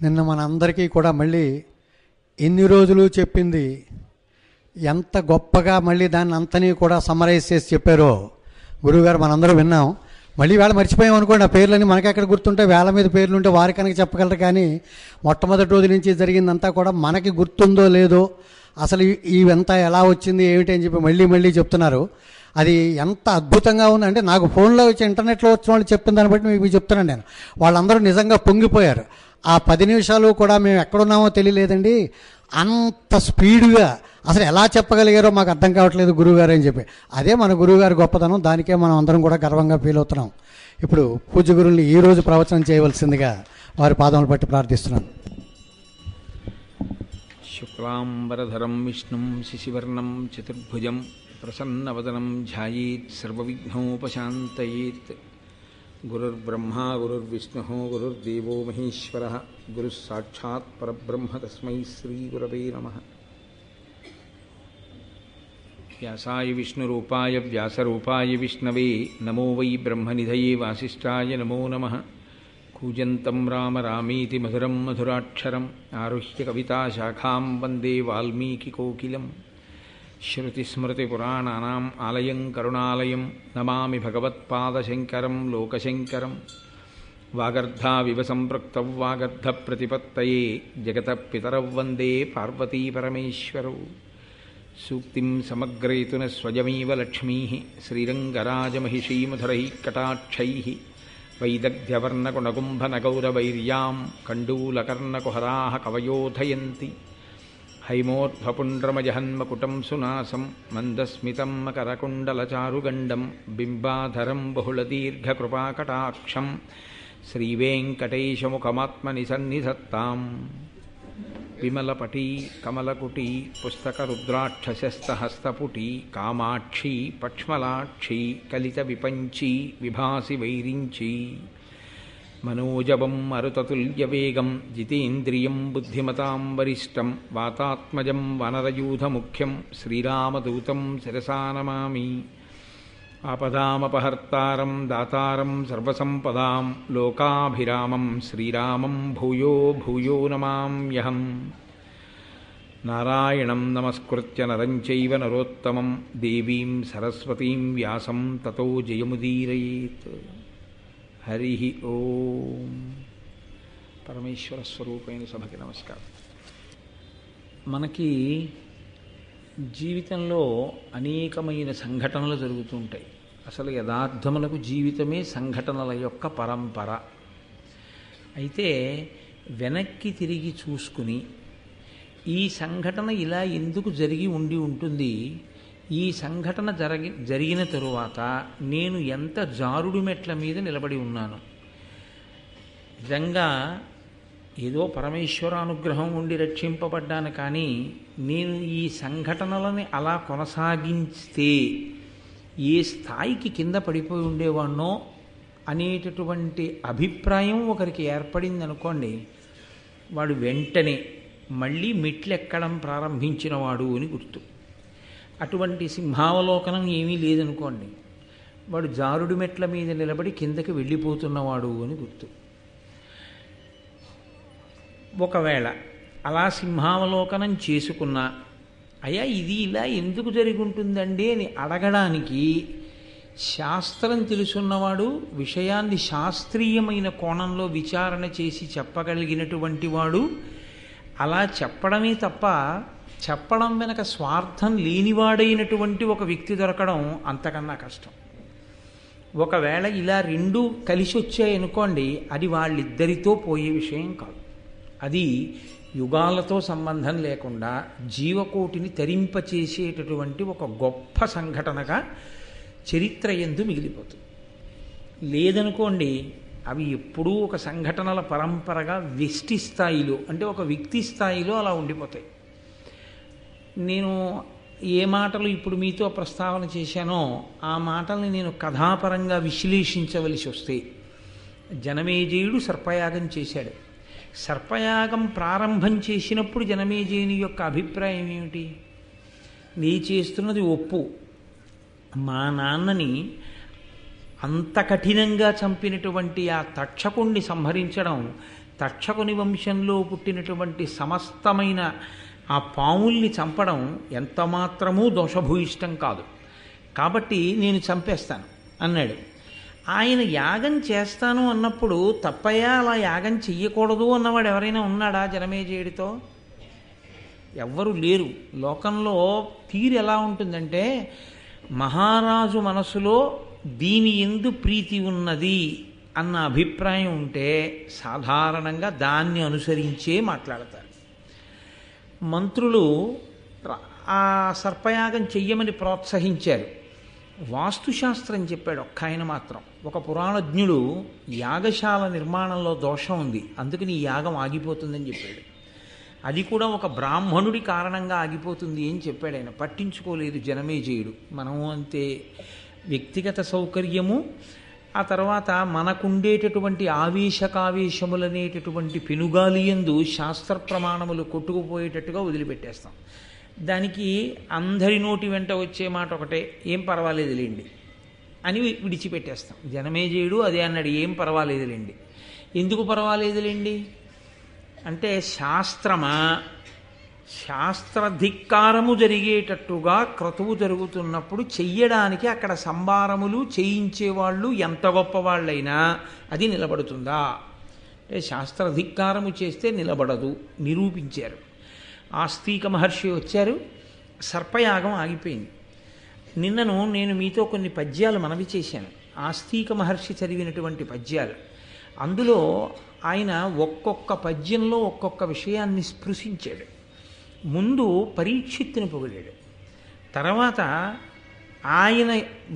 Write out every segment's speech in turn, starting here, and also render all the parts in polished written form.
నిన్న మనందరికీ కూడా మళ్ళీ ఎన్ని రోజులు చెప్పింది ఎంత గొప్పగా మళ్ళీ దాన్ని అంతని కూడా సమ్మరైజ్ చేసి చెప్పారో గురువుగారు మనందరూ విన్నాం. మళ్ళీ వేళ మర్చిపోయాం అనుకోండి, ఆ పేర్లన్నీ మనకెక్కడ గుర్తుంటే, వేళ మీద పేర్లు ఉంటే వారి కనుక చెప్పగలరు. కానీ మొట్టమొదటి రోజు నుంచి జరిగిందంతా కూడా మనకి గుర్తుందో లేదో, అసలు ఇవంతా ఎలా వచ్చింది ఏమిటి అని చెప్పి మళ్ళీ మళ్ళీ చెప్తున్నారు. అది ఎంత అద్భుతంగా ఉందంటే, నాకు ఫోన్లో వచ్చి ఇంటర్నెట్లో వచ్చిన వాళ్ళు చెప్పిన దాన్ని బట్టి మీకు చెప్తున్నాను నేను. వాళ్ళందరూ నిజంగా పొంగిపోయారు. ఆ 10 నిమిషాలు కూడా మేము ఎక్కడున్నామో తెలియలేదండి, అంత స్పీడ్గా అసలు ఎలా చెప్పగలిగారో మాకు అర్థం కావట్లేదు గురువుగారు అని చెప్పి. అదే మన గురువుగారి గొప్పతనం, దానికే మనం అందరం కూడా గర్వంగా ఫీల్ అవుతున్నాం. ఇప్పుడు పూజ్య గురువుల్ని ఈరోజు ప్రవచనం చేయవలసిందిగా వారి పాదములు పట్టి ప్రార్థిస్తున్నాను. శుక్లాంబరధరం విష్ణుం శశివర్ణం చతుర్భుజం ప్రసన్నవదనం ధ్యాయేత్ సర్వవిఘ్నోపశాంతయేత్. గురుర్బ్రహ్మా గురుర్విష్ణుః గురుర్దేవో మహేశ్వరః గురుః సాక్షాత్ పరబ్రహ్మ తస్మై శ్రీగురవే నమః. వ్యాసాయ విష్ణురూపాయ వ్యాసరూపాయ విష్ణవే నమో వై బ్రహ్మనిధయే వాసిష్ఠాయ నమో నమః. కూజంతం రామ రామీతి మధురం మధురాక్షరం ఆరుహ్య కవితాశాఖాం వందే వాల్మీకికోకిలం. శ్రుతిస్మృతిపురాణానాం ఆలయం కరుణాలయం నమామి భగవత్పాదశంకరం లోకశంకరం. వాగర్ధావివ సంపృక్తౌ వాగర్ధప్రతిపత్తయే జగతః పితరౌ వందే పార్వతీపరమేశ్వరౌ. సూక్తిం సమగ్రయతున స్వయమేవ లక్ష్మీః శ్రీరంగరాజమహిషీమధురైః కటాక్షైః. వైదగ్ధ్యవర్ణకుణగుంభనగౌరవైర్యాం కండూలకర్ణకుహరాः కవయోధయంతి. హైమోర్ధ్వపుండ్రమజహన్మకుటం సునాసం మందస్మితం మకరకుండలచారుగండం బింబాధరం బహుళదీర్ఘకృపాకటాక్షం శ్రీవేంకటేశముఖమాత్మని సన్నిధత్తాం. విమలపటీ కమలకుటీ పుస్తకరుద్రాక్షశస్తహస్తపుటీ కామాక్షీ పక్ష్మలాక్షీ కలిత విపంచీ విభాసి వైరించీ. మనోజవం మరుతతుల్యవేగం జితేంద్రియం బుద్ధిమతాం వరిష్టం వాతాత్మజం వనరయూధముఖ్యం శ్రీరామదూతం శిరసా నమామి. ఆపదామపహర్తారం దాతారం సర్వసంపదాం లోకాభిరామం శ్రీరామం భూయో భూయో నమామ్యహం. నారాయణం నమస్కృత్య నరం చైవ నరోత్తమం దేవీం సరస్వతీం వ్యాసం తతో జయముదీరయేత్. హరి ఓం. పరమేశ్వర స్వరూపైన సభకి నమస్కారం. మనకి జీవితంలో అనేకమైన సంఘటనలు జరుగుతూ ఉంటాయి. అసలు యథార్థములకు జీవితమే సంఘటనల యొక్క పరంపర. అయితే వెనక్కి తిరిగి చూసుకుని ఈ సంఘటన ఇలా ఎందుకు జరిగి ఉండి ఉంటుంది, ఈ సంఘటన జరిగిన తరువాత నేను ఎంత జారుడు మెట్ల మీద నిలబడి ఉన్నాను. నిజంగా ఏదో పరమేశ్వరానుగ్రహం ఉండి రక్షింపబడ్డాను, కానీ నేను ఈ సంఘటనలని అలా కొనసాగిస్తే ఏ స్థాయికి కింద పడిపోయి ఉండేవాణ్ణో అనేటటువంటి అభిప్రాయం ఒకరికి ఏర్పడింది అనుకోండి, వాడు వెంటనే మళ్ళీ మెట్లెక్కడం ప్రారంభించినవాడు అని గుర్తు. అటువంటి సింహావలోకనం ఏమీ లేదనుకోండి, వాడు జారుడు మెట్ల మీద నిలబడి కిందకి వెళ్ళిపోతున్నవాడు అని గుర్తు. ఒకవేళ అలా సింహావలోకనం చేసుకున్నా, అయ్యా ఇది ఇలా ఎందుకు జరిగి ఉంటుందండి అని అడగడానికి శాస్త్రం తెలుసున్నవాడు, విషయాన్ని శాస్త్రీయమైన కోణంలో విచారణ చేసి చెప్పగలిగినటువంటి వాడు అలా చెప్పడమే తప్ప చెప్పడం వెనక స్వార్థం లేనివాడైనటువంటి ఒక వ్యక్తి దొరకడం అంతకన్నా కష్టం. ఒకవేళ ఇలా రెండూ కలిసి వచ్చాయనుకోండి, అది వాళ్ళిద్దరితో పోయే విషయం కాదు. అది యుగాలతో సంబంధం లేకుండా జీవకోటిని తరింపచేసేటటువంటి ఒక గొప్ప సంఘటనగా చరిత్ర యందు మిగిలిపోతుంది. లేదనుకోండి, అవి ఎప్పుడూ ఒక సంఘటనల పరంపరగా వ్యష్టి స్థాయిలో, అంటే ఒక వ్యక్తి స్థాయిలో అలా ఉండిపోతాయి. నేను ఏ మాటలు ఇప్పుడు మీతో ప్రస్తావన చేశానో ఆ మాటల్ని నేను కథాపరంగా విశ్లేషించవలసి వస్తే, జనమేజయుడు సర్పయాగం చేశాడు. సర్పయాగం ప్రారంభం చేసినప్పుడు జనమేజయుని యొక్క అభిప్రాయం ఏమిటి? నీ చేస్తున్నది ఒప్పు, మా నాన్నని అంత కఠినంగా చంపినటువంటి ఆ తక్షకుణ్ణి సంహరించడం తక్షకుని వంశంలో పుట్టినటువంటి సమస్తమైన ఆ పాముల్ని చంపడం ఎంత మాత్రమూ దోషభూయిష్టం కాదు, కాబట్టి నేను చంపేస్తాను అన్నాడు. ఆయన యాగం చేస్తాను అన్నప్పుడు తప్పయ్యా అలా యాగం చెయ్యకూడదు అన్నవాడు ఎవరైనా ఉన్నాడా జనమేజయుడితో? ఎవ్వరూ లేరు. లోకంలో తీరు ఎలా ఉంటుందంటే, మహారాజు మనసులో దీని యందు ప్రీతి ఉన్నది అన్న అభిప్రాయం ఉంటే సాధారణంగా దాన్ని అనుసరించే మాట్లాడతారు. మంత్రులు ఆ సర్పయాగం చెయ్యమని ప్రోత్సహించారు. వాస్తుశాస్త్రం చెప్పాడు ఒక్క ఆయన మాత్రం. ఒక పురాణజ్ఞుడు యాగశాల నిర్మాణంలో దోషం ఉంది, అందుకని ఈ యాగం ఆగిపోతుందని చెప్పాడు. అది కూడా ఒక బ్రాహ్మణుడి కారణంగా ఆగిపోతుంది అని చెప్పాడు. ఆయన పట్టించుకోలేదు జనమేజయుడు. మనము అంతే, వ్యక్తిగత సౌకర్యము, ఆ తర్వాత మనకుండేటటువంటి ఆవేశకావేశములనేటటువంటి పెనుగాలియందు శాస్త్ర ప్రమాణములు కొట్టుకుపోయేటట్టుగా వదిలిపెట్టేస్తాం. దానికి అందరి నోటి వెంట వచ్చే మాట ఒకటే, ఏం పర్వాలేదులేండి అని విడిచిపెట్టేస్తాం. జనమేజయుడు అదే అన్నాడు, ఏం పర్వాలేదులేండి. ఎందుకు పర్వాలేదులేండి అంటే, శాస్త్రమా, శాస్త్రధిక్కారము జరిగేటట్టుగా క్రతువు జరుగుతున్నప్పుడు చెయ్యడానికి అక్కడ సంభారములు చేయించేవాళ్ళు ఎంత గొప్పవాళ్ళైనా అది నిలబడుతుందా అంటే, శాస్త్రధిక్కారము చేస్తే నిలబడదు, నిరూపించారు. ఆస్తిక మహర్షి వచ్చారు, సర్పయాగం ఆగిపోయింది. నిన్నను నేను మీతో కొన్ని పద్యాలు మనవి చేశాను, ఆస్తిక మహర్షి చదివినటువంటి పద్యాలు. అందులో ఆయన ఒక్కొక్క పద్యంలో ఒక్కొక్క విషయాన్ని స్పృశించాడు. ముందు పరీక్షిత్తుని పొగిడాడు, తర్వాత ఆయన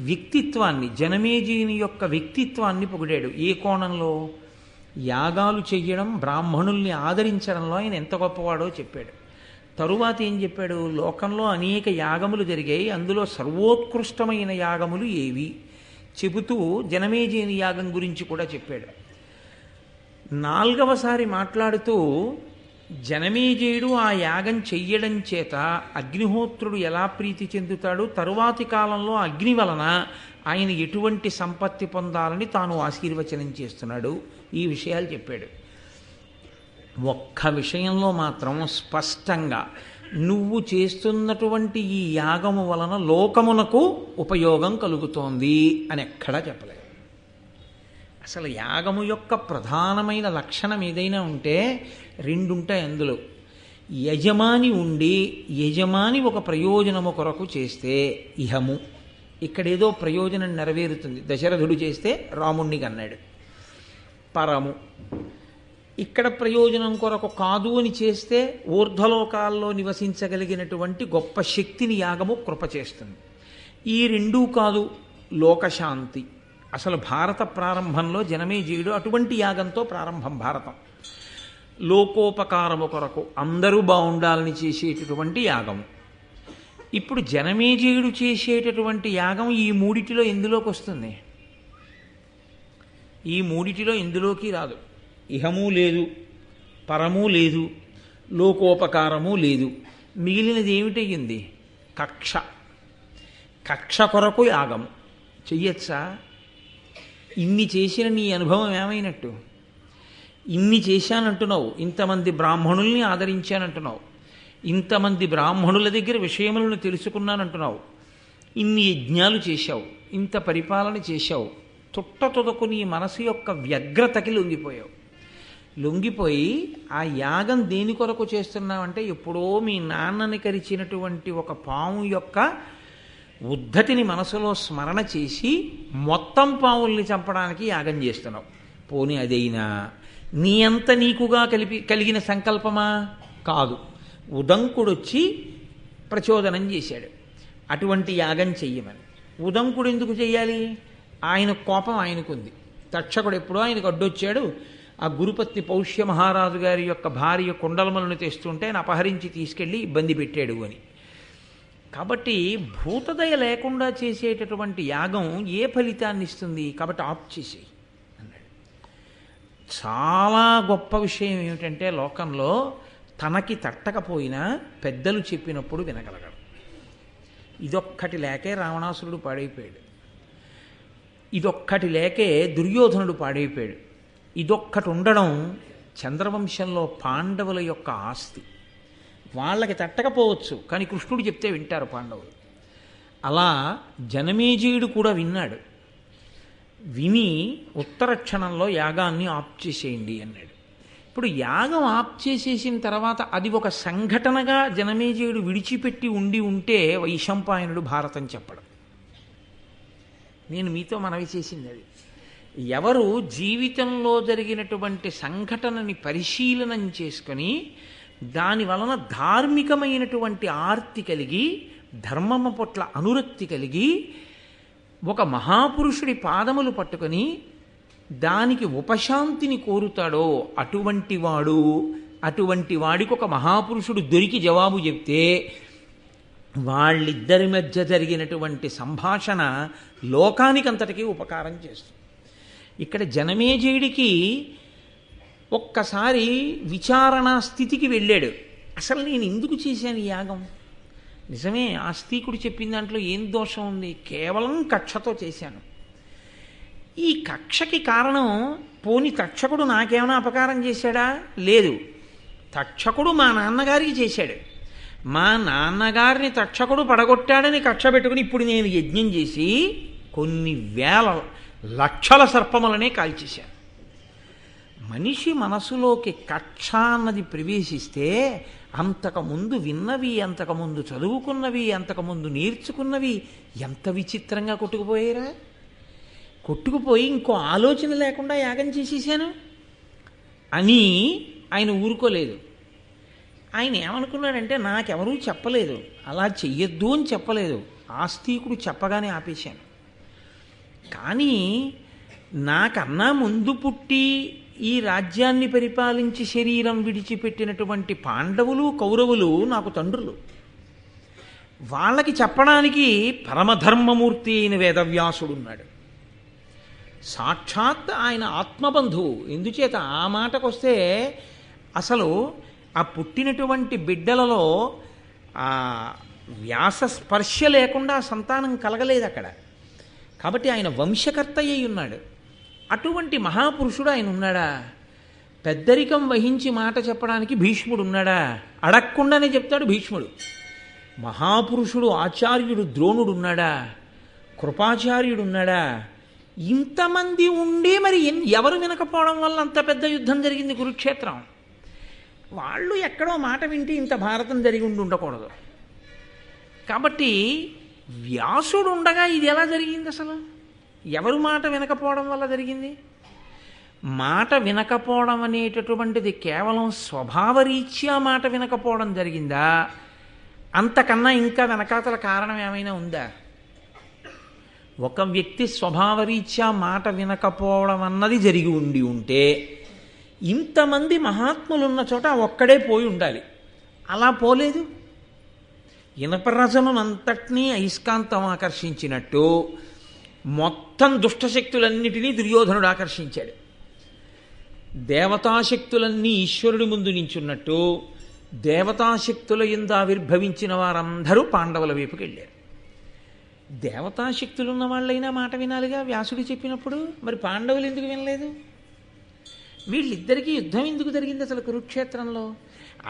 వ్యక్తిత్వాన్ని, జనమేజయుని యొక్క వ్యక్తిత్వాన్ని పొగిడాడు. ఏ కోణంలో? యాగాలు చెయ్యడం, బ్రాహ్మణుల్ని ఆదరించడంలో ఆయన ఎంత గొప్పవాడో చెప్పాడు. తరువాత ఏం చెప్పాడు? లోకంలో అనేక యాగములు జరిగాయి, అందులో సర్వోత్కృష్టమైన యాగములు ఏవి చెబుతూ జనమేజయుని యాగం గురించి కూడా చెప్పాడు. నాలుగవసారి మాట్లాడుతూ జనమేజయుడు ఆ యాగం చెయ్యడం చేత అగ్నిహోత్రుడు ఎలా ప్రీతి చెందుతాడు, తరువాతి కాలంలో అగ్ని వలన ఆయన ఎటువంటి సంపత్తి పొందాలని తాను ఆశీర్వచనం చేస్తున్నాడు, ఈ విషయాలు చెప్పాడు. ఒక్క విషయంలో మాత్రం స్పష్టంగా నువ్వు చేస్తున్నటువంటి ఈ యాగము వలన లోకమునకు ఉపయోగం కలుగుతోంది అని ఎక్కడా చెప్పలేదు. అసలు యాగము యొక్క ప్రధానమైన లక్షణం ఏదైనా ఉంటే రెండుంటాయి అందులో. యజమాని ఉండి యజమాని ఒక ప్రయోజనము కొరకు చేస్తే ఇహము, ఇక్కడేదో ప్రయోజనం నెరవేరుతుంది. దశరథుడు చేస్తే రాముణ్ణి కన్నాడు. పరము, ఇక్కడ ప్రయోజనం కొరకు కాదు అని చేస్తే ఊర్ధ్వలోకాల్లో నివసించగలిగినటువంటి గొప్ప శక్తిని యాగము కృప చేస్తుంది. ఈ రెండూ కాదు, లోకశాంతి. అసలు భారత ప్రారంభంలో జనమేజయుడు అటువంటి యాగంతో ప్రారంభం భారతం. లోకోపకారము కొరకు అందరూ బాగుండాలని చేసేటటువంటి యాగము. ఇప్పుడు జనమేజయుడు చేసేటటువంటి యాగం ఈ మూడిటిలో ఎందులోకి వస్తుంది? ఈ మూడిటిలో ఎందులోకి రాదు. ఇహము లేదు, పరము లేదు, లోకోపకారము లేదు. మిగిలినది ఏమిటయ్యింది? కక్ష. కక్ష కొరకు యాగము చెయ్యొచ్చా? ఇన్ని చేసిన నీ అనుభవం ఏమైనట్టు? ఇన్ని చేశానంటున్నావు, ఇంతమంది బ్రాహ్మణుల్ని ఆదరించానంటున్నావు, ఇంతమంది బ్రాహ్మణుల దగ్గర విషయములను తెలుసుకున్నానంటున్నావు, ఇన్ని యజ్ఞాలు చేశావు, ఇంత పరిపాలన చేశావు. తుదకు నీ మనసు యొక్క వ్యగ్రతకి లొంగిపోయావు. లొంగిపోయి ఆ యాగం దేని కొరకు చేస్తున్నావంటే, ఎప్పుడో మీ నాన్నని కరిచినటువంటి ఒక పాము యొక్క ఉద్ధతిని మనసులో స్మరణ చేసి మొత్తం పావుల్ని చంపడానికి యాగం చేస్తున్నావు. పోనీ అదైనా నీ అంత నీకుగా కలిగిన సంకల్పమా? కాదు. ఉదంకుడొచ్చి ప్రచోదనం చేశాడు అటువంటి యాగం చెయ్యమని. ఉదంకుడు ఎందుకు చెయ్యాలి? ఆయన కోపం ఆయనకుంది. తక్షకుడు ఎప్పుడో ఆయనకు అడ్డొచ్చాడు. ఆ గురుపత్ని పౌష్య మహారాజు గారి యొక్క భార్య కుండలములను తెస్తుంటే ఆయన అపహరించి తీసుకెళ్ళి ఇబ్బంది పెట్టాడు అని. కాబట్టి భూతదయ లేకుండా చేసేటటువంటి యాగం ఏ ఫలితాన్ని ఇస్తుంది? కాబట్టి ఆప్ చేసేయి అన్నాడు. చాలా గొప్ప విషయం ఏమిటంటే, లోకంలో తనకి తట్టకపోయినా పెద్దలు చెప్పినప్పుడు వినగలగడం. ఇదొక్కటి లేకే రావణాసురుడు పాడైపోయాడు. ఇదొక్కటి లేకే దుర్యోధనుడు పాడైపోయాడు. ఇదొక్కటి ఉండడం చంద్రవంశంలో పాండవుల యొక్క ఆస్తి. వాళ్ళకి తట్టకపోవచ్చు, కానీ కృష్ణుడు చెప్తే వింటారు పాండవులు. అలా జనమేజయుడు కూడా విన్నాడు. విని ఉత్తర క్షణంలో యాగాన్ని ఆప్ చేసేయండి అన్నాడు. ఇప్పుడు యాగం ఆప్ చేసేసిన తర్వాత అది ఒక సంఘటనగా జనమేజయుడు విడిచిపెట్టి ఉంటే వైశంపాయనుడు భారతం చెప్పడం. నేను మీతో మనవి చేసింది అది. ఎవరు జీవితంలో జరిగినటువంటి సంఘటనని పరిశీలనం చేసుకొని దాని వలన ధార్మికమైనటువంటి ఆర్తి కలిగి ధర్మము పట్ల అనురక్తి కలిగి ఒక మహాపురుషుడి పాదములు పట్టుకొని దానికి ఉపశాంతిని కోరుతాడో అటువంటి వాడికి ఒక మహాపురుషుడు దొరికి జవాబు చెప్తే వాళ్ళిద్దరి మధ్య జరిగినటువంటి సంభాషణ లోకానికంతటికీ ఉపకారం చేస్తుంది. ఇక్కడ జనమేజయుడికి ఒక్కసారి విచారణా స్థితికి వెళ్ళాడు. అసలు నేను ఎందుకు చేశాను ఈ యాగం? నిజమే, ఆస్తికుడు చెప్పిన దాంట్లో ఏం దోషం ఉంది? కేవలం కక్షతో చేశాను. ఈ కక్షకి కారణం పోని తక్షకుడు నాకేమైనా అపకారం చేశాడా? లేదు, తక్షకుడు మా నాన్నగారికి చేశాడు. మా నాన్నగారిని తక్షకుడు పడగొట్టాడని కక్ష పెట్టుకుని ఇప్పుడు నేను యజ్ఞం చేసి కొన్ని వేల లక్షల సర్పములనే కాల్చేశాను. మనిషి మనసులోకి కక్ష అన్నది ప్రవేశిస్తే అంతకుముందు విన్నవి, అంతకుముందు చదువుకున్నవి, అంతకుముందు నేర్చుకున్నవి ఎంత విచిత్రంగా కొట్టుకుపోయారా. కొట్టుకుపోయి ఇంకో ఆలోచన లేకుండా యాగం చేసేసాను అని ఆయన ఊరుకోలేదు. ఆయన ఏమనుకున్నాడంటే నాకెవరూ చెప్పలేదు, అలా చెయ్యొద్దు అని చెప్పలేదు, ఆస్తికుడు చెప్పగానే ఆపేశాను. కానీ నాకన్నా ముందు పుట్టి ఈ రాజ్యాన్ని పరిపాలించి శరీరం విడిచిపెట్టినటువంటి పాండవులు కౌరవులు నాకు తండ్రులు. వాళ్ళకి చెప్పడానికి పరమధర్మమూర్తి అయిన వేదవ్యాసుడున్నాడు. సాక్షాత్ ఆయన ఆత్మబంధువు. ఎందుచేత ఆ మాటకొస్తే అసలు ఆ పుట్టినటువంటి బిడ్డలలో ఆ వ్యాస స్పర్శ లేకుండా సంతానం కలగలేదు అక్కడ. కాబట్టి ఆయన వంశకర్త అయి ఉన్నాడు. అటువంటి మహాపురుషుడు ఆయన ఉన్నాడా? పెద్దరికం వహించి మాట చెప్పడానికి భీష్ముడు ఉన్నాడా? అడగకుండానే చెప్తాడు భీష్ముడు. మహాపురుషుడు ఆచార్యుడు ద్రోణుడు ఉన్నాడా? కృపాచార్యుడు ఉన్నాడా? ఇంతమంది ఉండి మరి ఎవరు వినకపోవడం వల్ల అంత పెద్ద యుద్ధం జరిగింది కురుక్షేత్రం. వాళ్ళు ఎక్కడో మాట వింటే ఇంత భారతం జరిగి ఉండకూడదు. కాబట్టి వ్యాసుడు ఉండగా ఇది ఎలా జరిగింది? అసలు ఎవరు మాట వినకపోవడం వల్ల జరిగింది? మాట వినకపోవడం అనేటటువంటిది కేవలం స్వభావరీత్యా మాట వినకపోవడం జరిగిందా? అంతకన్నా ఇంకా వెనకాతల కారణం ఏమైనా ఉందా? ఒక వ్యక్తి స్వభావరీత్యా మాట వినకపోవడం అన్నది జరిగి ఉంటే ఇంతమంది మహాత్ములున్న చోట ఒక్కడే పోయి ఉండాలి. అలా పోలేదు. ఇనపరసనంతటినీ అయస్కాంతం ఆకర్షించినట్టు మొత్తం దుష్టశక్తులన్నిటినీ దుర్యోధనుడు ఆకర్షించాడు. దేవతాశక్తులన్నీ ఈశ్వరుడి ముందు నించున్నట్టు దేవతాశక్తుల యందు ఆవిర్భవించిన వారందరూ పాండవుల వైపుకి వెళ్ళారు. దేవతాశక్తులున్న వాళ్ళైనా మాట వినాలిగా వ్యాసుడు చెప్పినప్పుడు. మరి పాండవులు ఎందుకు వినలేదు? వీళ్ళిద్దరికీ యుద్ధం ఎందుకు జరిగింది అసలు కురుక్షేత్రంలో?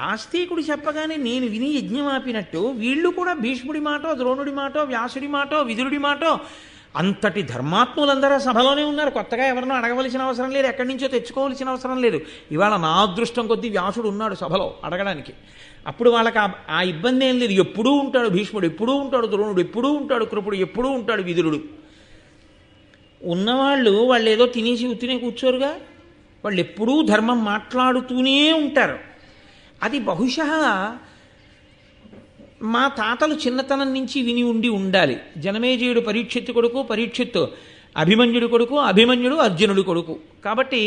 ఆస్తికుడు చెప్పగానే నేను విని యజ్ఞం ఆపినట్టు వీళ్ళు కూడా భీష్ముడి మాటో, ద్రోణుడి మాటో, వ్యాసుడి మాటో, విదురుడి మాటో, అంతటి ధర్మాత్ములందరూ సభలోనే ఉన్నారు. కొత్తగా ఎవరినో అడగవలసిన అవసరం లేదు, ఎక్కడి నుంచో తెచ్చుకోవలసిన అవసరం లేదు. ఇవాళ నా అదృష్టం కొద్దీ వ్యాసుడు ఉన్నాడు సభలో అడగడానికి. అప్పుడు వాళ్ళకి ఆ ఇబ్బంది ఏం లేదు. ఎప్పుడూ ఉంటాడు భీష్ముడు, ఎప్పుడూ ఉంటాడు ద్రోణుడు, ఎప్పుడూ ఉంటాడు కృపుడు, ఎప్పుడూ ఉంటాడు విదురుడు. ఉన్నవాళ్ళు వాళ్ళు ఏదో తినేసి ఉత్తినే కూర్చోరుగా. వాళ్ళు ఎప్పుడూ ధర్మం మాట్లాడుతూనే ఉంటారు. అది బహుశా మా తాతలు చిన్నతనం నుంచి విని ఉండాలి. జనమేజయుడు పరీక్షిత్తు కొడుకు, పరీక్షిత్తు అభిమన్యుడు కొడుకు, అభిమన్యుడు అర్జునుడు కొడుకు. కాబట్టి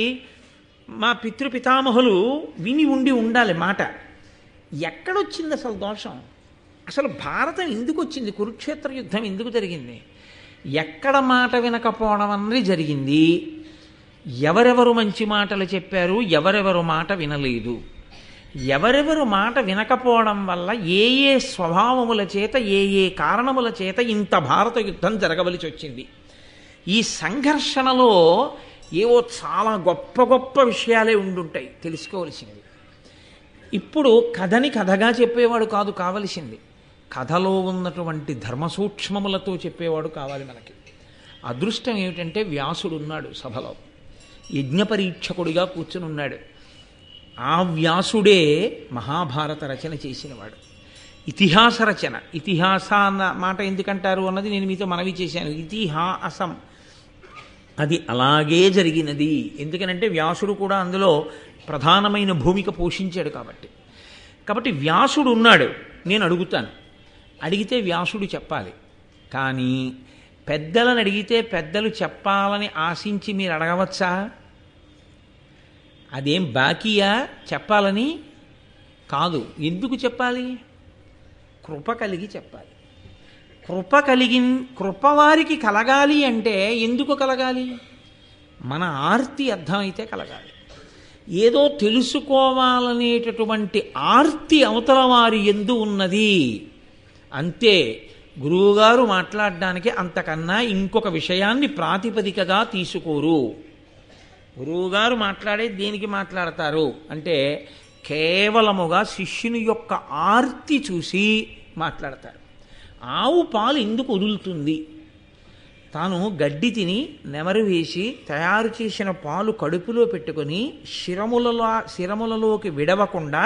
మా పితృపితామహులు విని ఉండాలి మాట. ఎక్కడొచ్చింది అసలు దోషం? అసలు భారతం ఎందుకు వచ్చింది? కురుక్షేత్ర యుద్ధం ఎందుకు జరిగింది? ఎక్కడ మాట వినకపోవడం అన్నది జరిగింది. ఎవరెవరు మంచి మాటలు చెప్పారు, ఎవరెవరు మాట వినలేదు. ఎవరెవరు మాట వినకపోవడం వల్ల ఏ ఏ స్వభావముల చేత, ఏ ఏ కారణముల చేత ఇంత భారత యుద్ధం జరగవలసి వచ్చింది. ఈ సంఘర్షణలో ఏవో చాలా గొప్ప గొప్ప విషయాలే ఉండుంటాయి తెలుసుకోవలసినవి. ఇప్పుడు కథని కథగా చెప్పేవాడు కాదు కావలసింది, కథలో ఉన్నటువంటి ధర్మ సూక్ష్మములతో చెప్పేవాడు కావాలి మనకి. అదృష్టం ఏమిటంటే వ్యాసుడు ఉన్నాడు సభలో, యజ్ఞపరీక్షకుడిగా కూర్చుని ఉన్నాడు. ఆ వ్యాసుడే మహాభారత రచన చేసినవాడు. ఇతిహాస రచన, ఇతిహాస అన్న మాట ఎందుకంటారు అన్నది నేను మీతో మనవి చేశాను. ఇతిహాసం అది అలాగే జరిగినది. ఎందుకనంటే వ్యాసుడు కూడా అందులో ప్రధానమైన భూమిక పోషించాడు కాబట్టి వ్యాసుడు ఉన్నాడు. నేను అడుగుతాను, అడిగితే వ్యాసుడు చెప్పాలి. కానీ పెద్దలను అడిగితే పెద్దలు చెప్పాలని ఆశించి మీరు అడగవచ్చా? అదేం బాకీయా చెప్పాలని? కాదు. ఎందుకు చెప్పాలి? కృప కలిగి చెప్పాలి. కృప వారికి కలగాలి అంటే ఎందుకు కలగాలి? మన ఆర్తి అర్థమైతే కలగాలి. ఏదో తెలుసుకోవాలనేటటువంటి ఆర్తి అవతల వారి యందు ఉన్నది అంతే. గురువుగారు మాట్లాడడానికి అంతకన్నా ఇంకొక విషయాన్ని ప్రాతిపదికగా తీసుకోరు. గురువుగారు మాట్లాడే దేనికి మాట్లాడతారు అంటే కేవలముగా శిష్యుని యొక్క ఆర్తి చూసి మాట్లాడతారు. ఆవు పాలు ఎందుకు వదులుతుంది? తాను గడ్డి తిని నెమరు వేసి తయారు చేసిన పాలు కడుపులో పెట్టుకొని శిరములలోకి విడవకుండా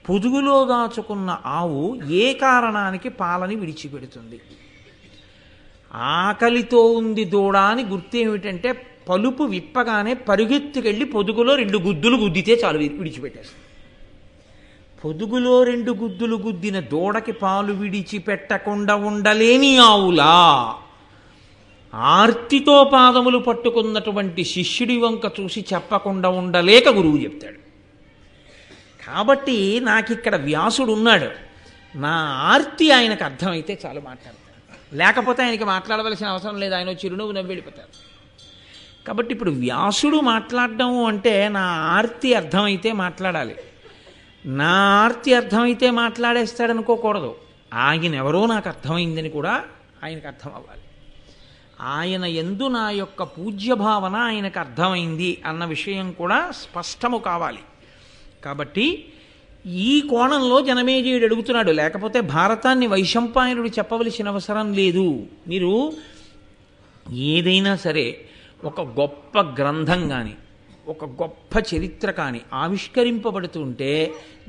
పొదుగులో దాచుకున్న ఆవు ఏ కారణానికి పాలని విడిచిపెడుతుంది? ఆకలితో ఉంది దూడ అని గుర్తేమిటంటే పలుపు విప్పగానే పరుగెత్తుకెళ్ళి పొదుగులో 2 గుద్దులు గుద్దితే చాలు విడిచిపెట్టేస్తుంది. పొదుగులో 2 గుద్దులు గుద్దిన దూడకి పాలు విడిచిపెట్టకుండా ఉండలేని ఆవులా ఆర్తితో పాదములు పట్టుకున్నటువంటి శిష్యుడి వంక చూసి చెప్పకుండా ఉండలేక గురువు చెప్తాడు. కాబట్టి నాకిక్కడ వ్యాసుడు ఉన్నాడు, నా ఆర్తి ఆయనకు అర్థమైతే చాలు మాట్లాడతాడు. లేకపోతే ఆయనకి మాట్లాడవలసిన అవసరం లేదు, ఆయన చిరునవ్వు నవ్వి వెళ్ళిపోతారు. కాబట్టి ఇప్పుడు వ్యాసుడు మాట్లాడడం అంటే నా ఆర్తి అర్థమైతే మాట్లాడాలి. నా ఆర్తి అర్థమైతే మాట్లాడేస్తాడనుకోకూడదు. ఆయన ఎవరో నాకు అర్థమైందని కూడా ఆయనకు అర్థం అవ్వాలి. ఆయన యందు నా యొక్క పూజ్య భావన ఆయనకు అర్థమైంది అన్న విషయం కూడా స్పష్టము కావాలి. కాబట్టి ఈ కోణంలో జనమేజయుడు అడుగుతున్నాడు. లేకపోతే భారతాన్ని వైశంపాయనుడు చెప్పవలసిన అవసరం లేదు. మీరు ఏదైనా సరే ఒక గొప్ప గ్రంథం కానీ ఒక గొప్ప చరిత్ర కానీ ఆవిష్కరింపబడుతుంటే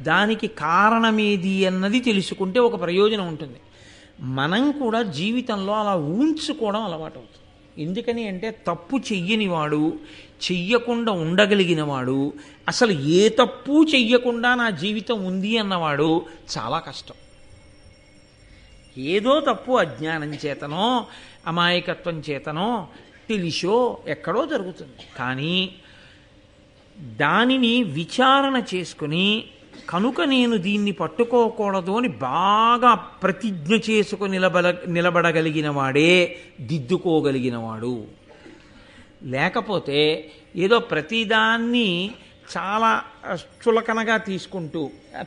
దానికి కారణమేది అన్నది తెలుసుకుంటే ఒక ప్రయోజనం ఉంటుంది. మనం కూడా జీవితంలో అలా ఊంచుకోవడం అలవాటు అవుతుంది. ఎందుకని అంటే తప్పు చెయ్యనివాడు, చెయ్యకుండా ఉండగలిగినవాడు, అసలు ఏ తప్పు చెయ్యకుండా నా జీవితం ఉంది అన్నవాడు చాలా కష్టం. ఏదో తప్పు అజ్ఞానం చేతనో అమాయకత్వం చేతనో తెలిసో ఎక్కడో జరుగుతుంది. కానీ దానిని విచారణ చేసుకుని కనుక నేను దీన్ని పట్టుకోకూడదు అని బాగా ప్రతిజ్ఞ చేసుకుని నిలబడగలిగిన వాడే దిద్దుకోగలిగినవాడు. లేకపోతే ఏదో ప్రతిదాన్ని చాలా చులకనగా తీసుకుంటూ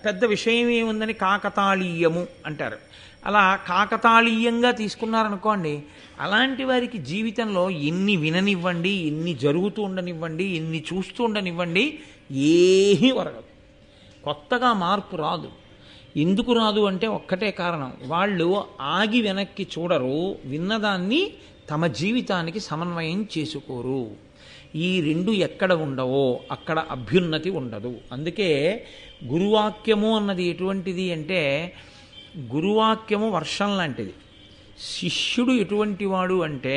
పెద్ద విషయం ఏముందని కాకతాళీయము అంటారు. అలా కాకతాళీయంగా తీసుకున్నారనుకోండి, అలాంటి వారికి జీవితంలో ఎన్ని విననివ్వండి, ఎన్ని జరుగుతూ ఉండనివ్వండి, ఎన్ని చూస్తూ ఉండనివ్వండి, ఏమీ వరగదు. కొత్తగా మార్పు రాదు. ఎందుకు రాదు అంటే ఒక్కటే కారణం, వాళ్ళు ఆగి వెనక్కి చూడరు, విన్నదాన్ని తమ జీవితానికి సమన్వయం చేసుకోరు. ఈ 2 ఎక్కడ ఉండవో అక్కడ అభ్యున్నతి ఉండదు. అందుకే గురువాక్యము అన్నది ఎటువంటిది అంటే గురువాక్యము వర్షం లాంటిది. శిష్యుడు ఎటువంటి వాడు అంటే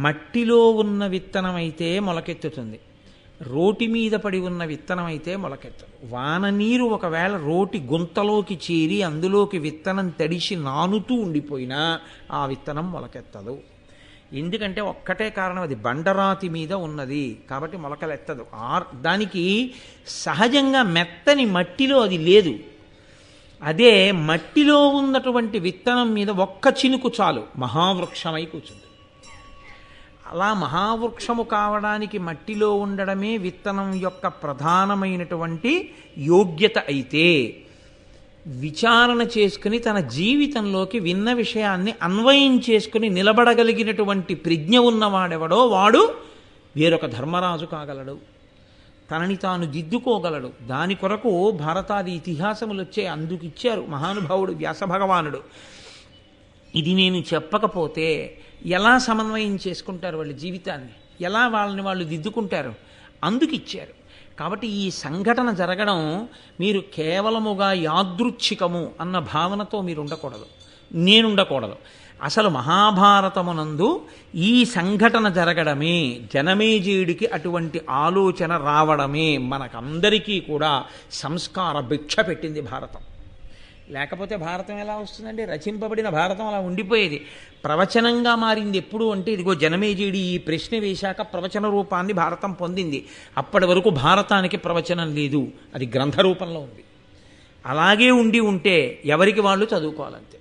మట్టిలో ఉన్న విత్తనం అయితే మొలకెత్తుతుంది, రోటి మీద పడి ఉన్న విత్తనం అయితే మొలకెత్తదు. వాన నీరు ఒకవేళ రోటి గుంతలోకి చేరి అందులోకి విత్తనం తడిసి నానుతూ ఉండిపోయినా ఆ విత్తనం మొలకెత్తదు. ఎందుకంటే ఒక్కటే కారణం, అది బండరాతి మీద ఉన్నది కాబట్టి మొలకలెత్తదు. దానికి సహజంగా మెత్తని మట్టిలో అది లేదు. అదే మట్టిలో ఉన్నటువంటి విత్తనం మీద ఒక్క చినుకు చాలు మహావృక్షమై కూర్చుంది. అలా మహావృక్షము కావడానికి మట్టిలో ఉండడమే విత్తనం యొక్క ప్రధానమైనటువంటి యోగ్యత అయితే, విచారణ చేసుకుని తన జీవితంలోకి విన్న విషయాన్ని అన్వయం చేసుకుని నిలబడగలిగినటువంటి ప్రజ్ఞ ఉన్నవాడెవడో వాడు వేరొక ధర్మరాజు కాగలడు, తనని తాను దిద్దుకోగలడు. దాని కొరకు భారతాది ఇతిహాసములు వచ్చే అందుకిచ్చారు మహానుభావుడు వ్యాస భగవానుడు. ఇది నేను చెప్పకపోతే ఎలా సమన్వయం చేసుకుంటారు వాళ్ళ జీవితాన్ని, ఎలా వాళ్ళని వాళ్ళు దిద్దుకుంటారు? అందుకిచ్చారు. కాబట్టి ఈ సంఘటన జరగడం మీరు కేవలముగా యాదృచ్ఛికము అన్న భావనతో మీరు ఉండకూడదు, నేనుండకూడదు. అసలు మహాభారతమునందు ఈ సంఘటన జరగడమే, జనమేజయుడికి అటువంటి ఆలోచన రావడమే మనకందరికీ కూడా సంస్కార భిక్ష పెట్టింది భారతం. లేకపోతే భారతం ఎలా వస్తుందండి? రచింపబడిన భారతం అలా ఉండిపోయేది. ప్రవచనంగా మారింది ఎప్పుడు అంటే ఇదిగో జనమేజయుడి ఈ ప్రశ్న వేశాక ప్రవచన రూపాన్ని భారతం పొందింది. అప్పటి వరకు భారతానికి ప్రవచనం లేదు, అది గ్రంథ రూపంలో ఉంది. అలాగే ఉంటే ఎవరికి వాళ్ళు చదువుకోవాలంతే.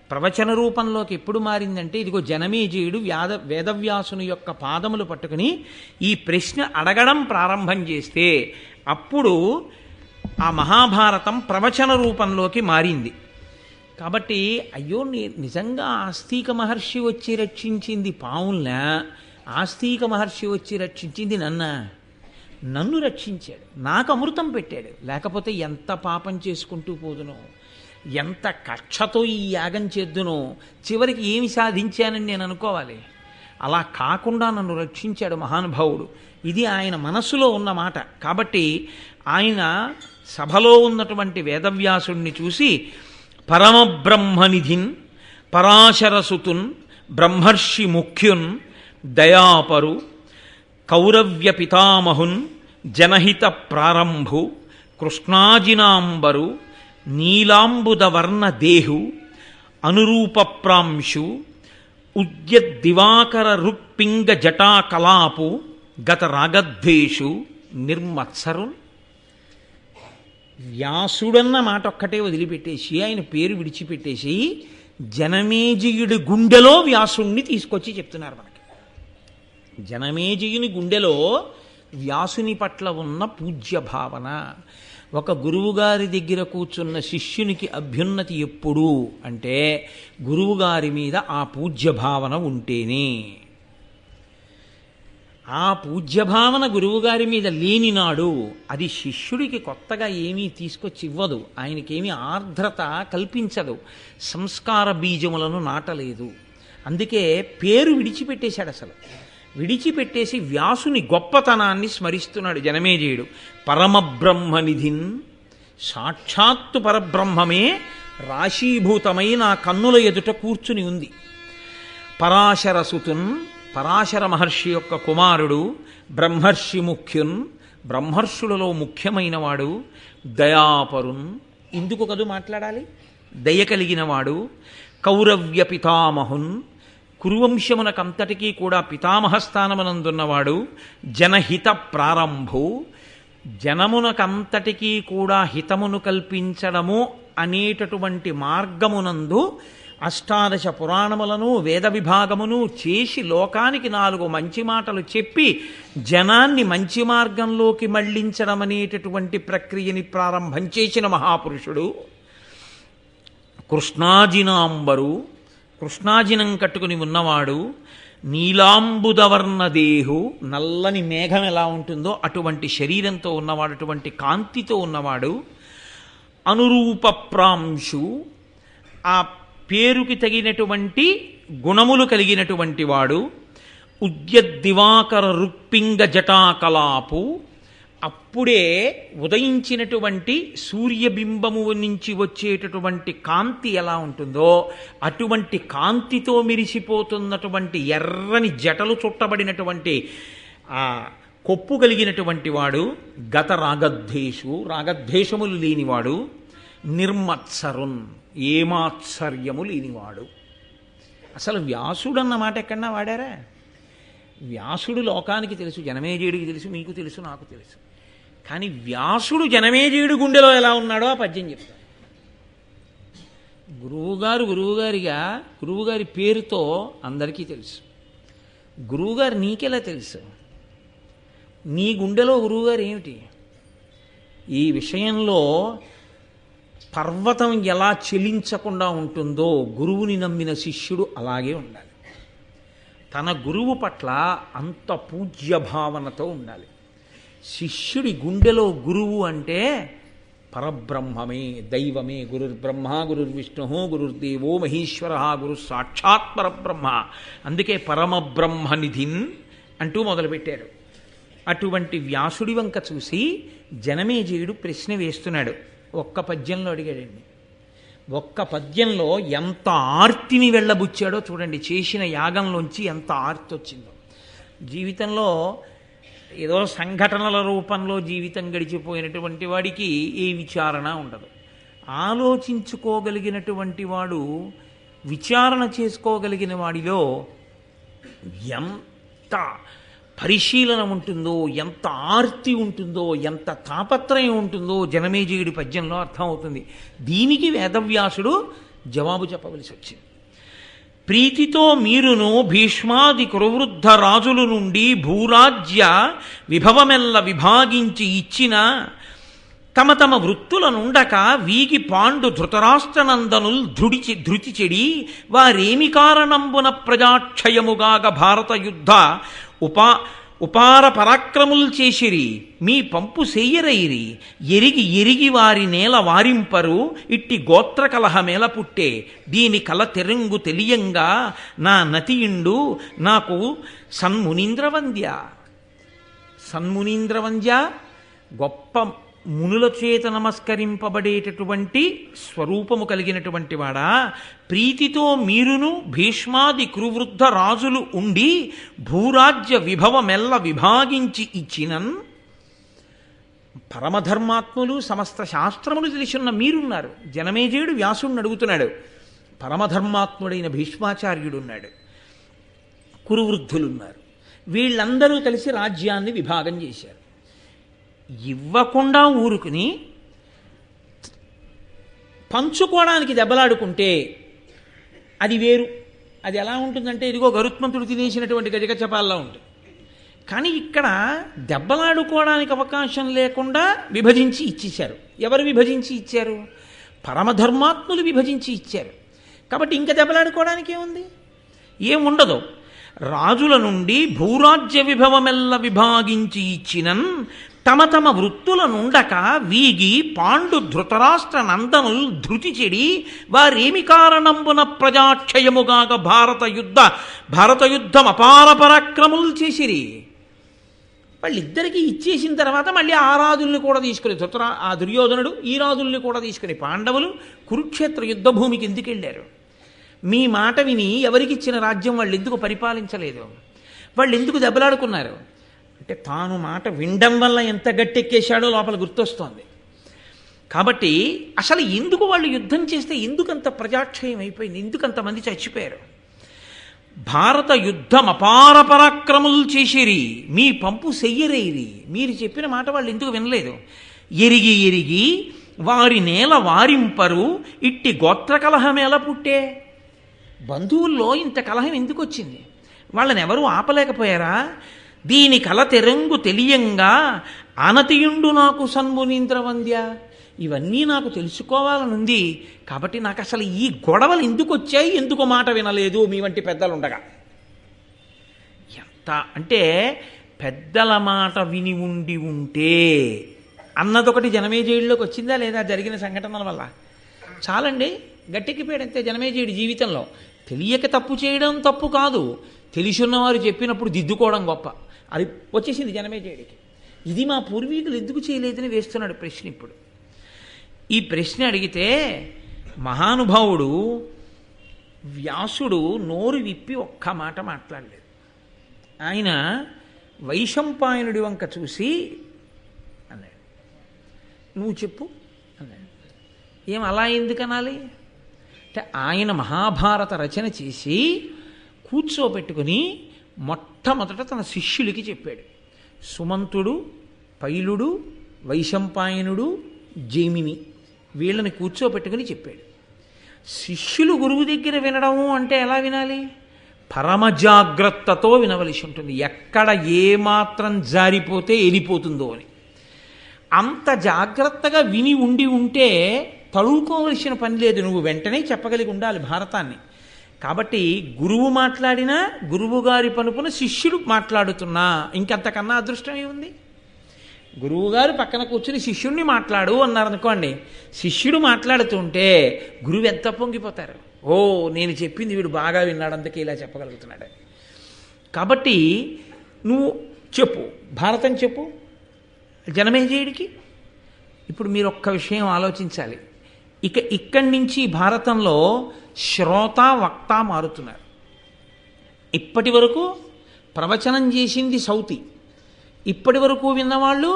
ప్రవచన రూపంలోకి ఎప్పుడు మారిందంటే ఇదిగో జనమేజయుడు వేదవ్యాసుని యొక్క పాదములు పట్టుకుని ఈ ప్రశ్న అడగడం ప్రారంభం చేస్తే అప్పుడు ఆ మహాభారతం ప్రవచన రూపంలోకి మారింది. కాబట్టి అయ్యో నిజంగా ఆస్తిక మహర్షి వచ్చి రక్షించింది పావుల్నా, ఆస్తిక మహర్షి వచ్చి రక్షించింది నన్ను రక్షించాడు, నాకు అమృతం పెట్టాడు. లేకపోతే ఎంత పాపం చేసుకుంటూ పోదునో, ఎంత కక్షతో ఈ యాగం చేద్దునో, చివరికి ఏమి సాధించానని నేను అనుకోవాలి. అలా కాకుండా నన్ను రక్షించాడు మహానుభావుడు. ఇది ఆయన మనస్సులో ఉన్న మాట. కాబట్టి ఆయన సభలో ఉన్నటువంటి వేదవ్యాసుణ్ణి చూసి పరమబ్రహ్మనిధిన్ పరాశరసుతున్ బ్రహ్మర్షి ముఖ్యున్ దయాపరు కౌరవ్య పితామహున్ జనహిత ప్రారంభు కృష్ణాజినాంబరు నీలాంబుదవర్ణ దేహు అనురూపప్రాంశు ఉద్యద్దివాకర రుక్పింగ జటాకలాపు గత రాగద్వేషు నిర్మత్సరున్. వ్యాసుడన్న మాట ఒక్కటే వదిలిపెట్టేసి, ఆయన పేరు విడిచిపెట్టేసి జనమేజయుడి గుండెలో వ్యాసుణ్ణి తీసుకొచ్చి చెప్తున్నారు మనకి. జనమేజయుని గుండెలో వ్యాసుని పట్ల ఉన్న పూజ్య భావన. ఒక గురువుగారి దగ్గర కూర్చున్న శిష్యునికి అభ్యున్నతి ఎప్పుడు అంటే గురువుగారి మీద ఆ పూజ్య భావన ఉంటేనే. ఆ పూజ్యభావన గురువుగారి మీద లేని నాడు అది శిష్యుడికి కొత్తగా ఏమీ తీసుకొచ్చి ఇవ్వదు, ఆయనకేమీ ఆర్ద్రత కల్పించదు, సంస్కార బీజములను నాటలేదు. అందుకే పేరు విడిచిపెట్టేశాడు. అసలు విడిచిపెట్టేసి వ్యాసుని గొప్పతనాన్ని స్మరిస్తున్నాడు జనమేజయుడు. పరమబ్రహ్మనిధిన్, సాక్షాత్తు పరబ్రహ్మమే రాశీభూతమై నా కన్నుల ఎదుట కూర్చుని ఉంది. పరాశరసుతున్, పరాశర మహర్షి యొక్క కుమారుడు. బ్రహ్మర్షి ముఖ్యున్, బ్రహ్మర్షులలో ముఖ్యమైనవాడు. దయాపరున్, ఇందుకు కదూ మాట్లాడాలి, దయ కలిగినవాడు. కౌరవ్య పితామహున్, కురువంశమునకంతటికీ కూడా పితామహ స్థానమునందున్నవాడు. జనహిత ప్రారంభు, జనమునకంతటికీ కూడా హితమును కల్పించడము అనేటటువంటి మార్గమునందు అష్టాదశ పురాణములను వేద విభాగమును చేసి లోకానికి 4 మంచి మాటలు చెప్పి జనాన్ని మంచి మార్గంలోకి మళ్లించడం అనేటటువంటి ప్రక్రియని ప్రారంభం చేసిన మహాపురుషుడు. కృష్ణాజినాంబరు, కృష్ణాజినం కట్టుకుని ఉన్నవాడు. నీలాంబుదవర్ణదేహు, నల్లని మేఘం ఎలా ఉంటుందో అటువంటి శరీరంతో ఉన్నవాడు, అటువంటి కాంతితో ఉన్నవాడు. అనురూపప్రాంశు, ఆ పేరుకి తగినటువంటి గుణములు కలిగినటువంటి వాడు. ఉద్యద్దివాకర రుక్పింగ జటాకలాపు, అప్పుడే ఉదయించినటువంటి సూర్యబింబము నుంచి వచ్చేటటువంటి కాంతి ఎలా ఉంటుందో అటువంటి కాంతితో మెరిసిపోతున్నటువంటి ఎర్రని జటలు చుట్టబడినటువంటి ఆ కొప్పు కలిగినటువంటి వాడు. గత రాగద్వేషు, రాగద్వేషములు లేనివాడు. నిర్మత్సరున్, ఏమాత్సర్యము లేనివాడు. అసలు వ్యాసుడన్న మాట ఎక్కడన్నా వాడారా? వ్యాసుడు లోకానికి తెలుసు, జనమేజయుడికి తెలుసు, మీకు తెలుసు, నాకు తెలుసు. కానీ వ్యాసుడు జనమేజయుడి గుండెలో ఎలా ఉన్నాడో ఆ పద్యం చెప్తాడు. గురువుగారి పేరుతో అందరికీ తెలుసు. గురువుగారు నీకెలా తెలుసు? నీ గుండెలో గురువుగారు ఏమిటి? ఈ విషయంలో పర్వతం ఎలా చెలించకుండా ఉంటుందో గురువుని నమ్మిన శిష్యుడు అలాగే ఉండాలి. తన గురువు పట్ల అంత పూజ్య భావనతో ఉండాలి. శిష్యుడి గుండెలో గురువు అంటే పరబ్రహ్మమే, దైవమే. గురుర్బ్రహ్మ గురుర్విష్ణు గురుర్దేవో మహేశ్వర గురు సాక్షాత్ పరబ్రహ్మ. అందుకే పరమబ్రహ్మనిధిన్ అంటూ మొదలుపెట్టారు. అటువంటి వ్యాసుడి వంక చూసి జనమేజయుడు ప్రశ్న వేస్తున్నాడు. ఒక్క పద్యంలో అడిగాడండి. ఒక్క పద్యంలో ఎంత ఆర్తిని వెళ్ళబుచ్చాడో చూడండి. చేసిన యాగంలోంచి ఎంత ఆర్తి వచ్చిందో. జీవితంలో ఏదో సంఘటనల రూపంలో జీవితం గడిచిపోయినటువంటి వాడికి ఏ విచారణ ఉండదు. ఆలోచించుకోగలిగినటువంటి వాడు, విచారణ చేసుకోగలిగిన వాడిలో ఎంత పరిశీలన ఉంటుందో, ఎంత ఆర్తి ఉంటుందో, ఎంత తాపత్రయం ఉంటుందో జనమేజయుడి పద్యంలో అర్థమవుతుంది. దీనికి వేదవ్యాసుడు జవాబు చెప్పవలసి వచ్చింది. ప్రీతితో మీరును భీష్మాది కురువృద్ధ రాజుల నుండి భూరాజ్య విభవమెల్ల విభాగించి ఇచ్చిన తమ తమ వృత్తులనుండక వీగి పాండు ధృతరాష్ట్రనందనుల్ ధృతి చెడి వారేమి కారణంబున ప్రజాక్షయముగాగ భారత యుద్ధ ఉపార పరాక్రములు చేసిరి మీ పంపు సెయ్యరైరి ఎరిగి ఎరిగి వారి నేల వారింపరు ఇట్టి గోత్ర కలహమేల పుట్టే దీని కల తెరంగు తెలియంగా నా నతియుండు నాకు సన్మునీంద్రవంద్య గొప్ప మునుల చేత నమస్కరింపబడేటటువంటి స్వరూపము కలిగినటువంటి వాడా, ప్రీతితో మీరును భీష్మాది కురువృద్ధ రాజులు ఉండి భూరాజ్య విభవమెల్ల విభాగించి ఇచ్చినన్. పరమధర్మాత్ములు సమస్త శాస్త్రములు తెలిసిన మీరున్నారు. జనమేజయుడు వ్యాసుడిని అడుగుతున్నాడు. పరమధర్మాత్ముడైన భీష్మాచార్యుడున్నాడు, కురువృద్ధులున్నారు. వీళ్ళందరూ కలిసి రాజ్యాన్ని విభాగం చేశారు. ఇవ్వకుండా ఊరుకుని పంచుకోవడానికి దెబ్బలాడుకుంటే అది వేరు. అది ఎలా ఉంటుందంటే ఇదిగో గరుత్మంతుడు తినేసినటువంటి గజగజపాల్లో ఉంటుంది. కానీ ఇక్కడ దెబ్బలాడుకోవడానికి అవకాశం లేకుండా విభజించి ఇచ్చేశారు. ఎవరు విభజించి ఇచ్చారు? పరమధర్మాత్ములు విభజించి ఇచ్చారు. కాబట్టి ఇంకా దెబ్బలాడుకోవడానికి ఏముంది? ఏముండదు. రాజుల నుండి భూరాజ్య విభవమెల్ల విభాగించి ఇచ్చినన్ తమ తమ వృత్తులనుండక వీగి పాండు ధృతరాష్ట్ర నందనుల్ ధృతి చెడి వారేమి కారణంబున ప్రజాక్షయముగాక భారత యుద్ధం అపార పరాక్రములు చేసిరి. వాళ్ళిద్దరికీ ఇచ్చేసిన తర్వాత మళ్ళీ ఆ రాజుల్ని కూడా తీసుకుని ఆ దుర్యోధనుడు ఈ రాజుల్ని కూడా తీసుకుని పాండవులు కురుక్షేత్ర యుద్ధభూమికి ఎందుకు వెళ్ళారు? మీ మాట విని ఎవరికిచ్చిన రాజ్యం వాళ్ళు ఎందుకు పరిపాలించలేదు? వాళ్ళు ఎందుకు దెబ్బలాడుకున్నారు? అంటే తాను మాట వినడం వల్ల ఎంత గట్టెక్కేశాడో లోపల గుర్తొస్తోంది. కాబట్టి అసలు ఎందుకు వాళ్ళు యుద్ధం చేస్తే ఎందుకంత ప్రజాక్షయం అయిపోయింది? ఎందుకంతమంది చచ్చిపోయారు? భారత యుద్ధం అపార పరాక్రములు చేసిరి మీ పంపు సెయ్యరైరి. మీరు చెప్పిన మాట వాళ్ళు ఎందుకు వినలేదు? ఎరిగి ఎరిగి వారి నేల వారింపరు ఇట్టి గోత్ర కలహమేల పుట్టే. బంధువుల్లో ఇంత కలహం ఎందుకు వచ్చింది? వాళ్ళని ఎవరూ ఆపలేకపోయారా? దీని కల తెరంగు తెలియంగా అనతియుండు నాకు సన్మునీంద్రవంద్య. ఇవన్నీ నాకు తెలుసుకోవాలనుంది. కాబట్టి నాకు అసలు ఈ గొడవలు ఎందుకు వచ్చాయి, ఎందుకు మాట వినలేదు మీ వంటి పెద్దలు ఉండగా? ఎంత అంటే పెద్దల మాట విని ఉంటే అన్నదొకటి జనమేజయుడిలోకి వచ్చిందా లేదా? జరిగిన సంఘటనల వల్ల చాలండి, గట్టెక్కిపోయాడు అంతే. జనమేజయుడి జీవితంలో తెలియక తప్పు చేయడం తప్పు కాదు, తెలిసున్నవారు చెప్పినప్పుడు దిద్దుకోవడం గొప్ప. అది వచ్చేసింది జనమేజయుడికి. ఇది మా పూర్వీకులు ఎందుకు చేయలేదని వేస్తున్నాడు ప్రశ్న. ఇప్పుడు ఈ ప్రశ్న అడిగితే మహానుభావుడు వ్యాసుడు నోరు విప్పి ఒక్క మాట మాట్లాడలేదు. ఆయన వైశంపాయనుడి వంక చూసి అన్నాడు, నువ్వు చెప్పు అన్నాడు. ఏం అలా ఎందుకనాలి అంటే ఆయన మహాభారత రచన చేసి కూర్చోబెట్టుకుని మొట్టమొదట తన శిష్యులకి చెప్పాడు. సుమంతుడు, పైలుడు, వైశంపాయనుడు, జైమిని వీళ్ళని కూర్చోబెట్టుకుని చెప్పాడు. శిష్యులు గురువు దగ్గర వినడము అంటే ఎలా వినాలి? పరమ జాగ్రత్తతో వినవలసి ఉంటుంది. ఎక్కడ ఏమాత్రం జారిపోతే వెళ్ళిపోతుందో అని అంత జాగ్రత్తగా విని ఉంటే తడువుకోవలసిన పని లేదు. నువ్వు వెంటనే చెప్పగలిగి ఉండాలి భారతాన్ని. కాబట్టి గురువు మాట్లాడినా గురువుగారి పనుపున శిష్యుడు మాట్లాడుతున్నా ఇంకంతకన్నా అదృష్టం ఏముంది? గురువుగారు పక్కన కూర్చుని శిష్యుడిని మాట్లాడు అన్నారనుకోండి, శిష్యుడు మాట్లాడుతుంటే గురువు ఎంత పొంగిపోతారు. ఓ, నేను చెప్పింది వీడు బాగా విన్నాడు, అందుకే ఇలా చెప్పగలుగుతున్నాడు. కాబట్టి నువ్వు చెప్పు, భారతం చెప్పు జనమేజయుడికి. ఇప్పుడు మీరు ఒక్క విషయం ఆలోచించాలి. ఇక్కడి నుంచి భారతంలో శ్రోత వక్త మారుతున్నారు. ఇప్పటి వరకు ప్రవచనం చేసింది సౌతి, ఇప్పటి వరకు విన్నవాళ్ళు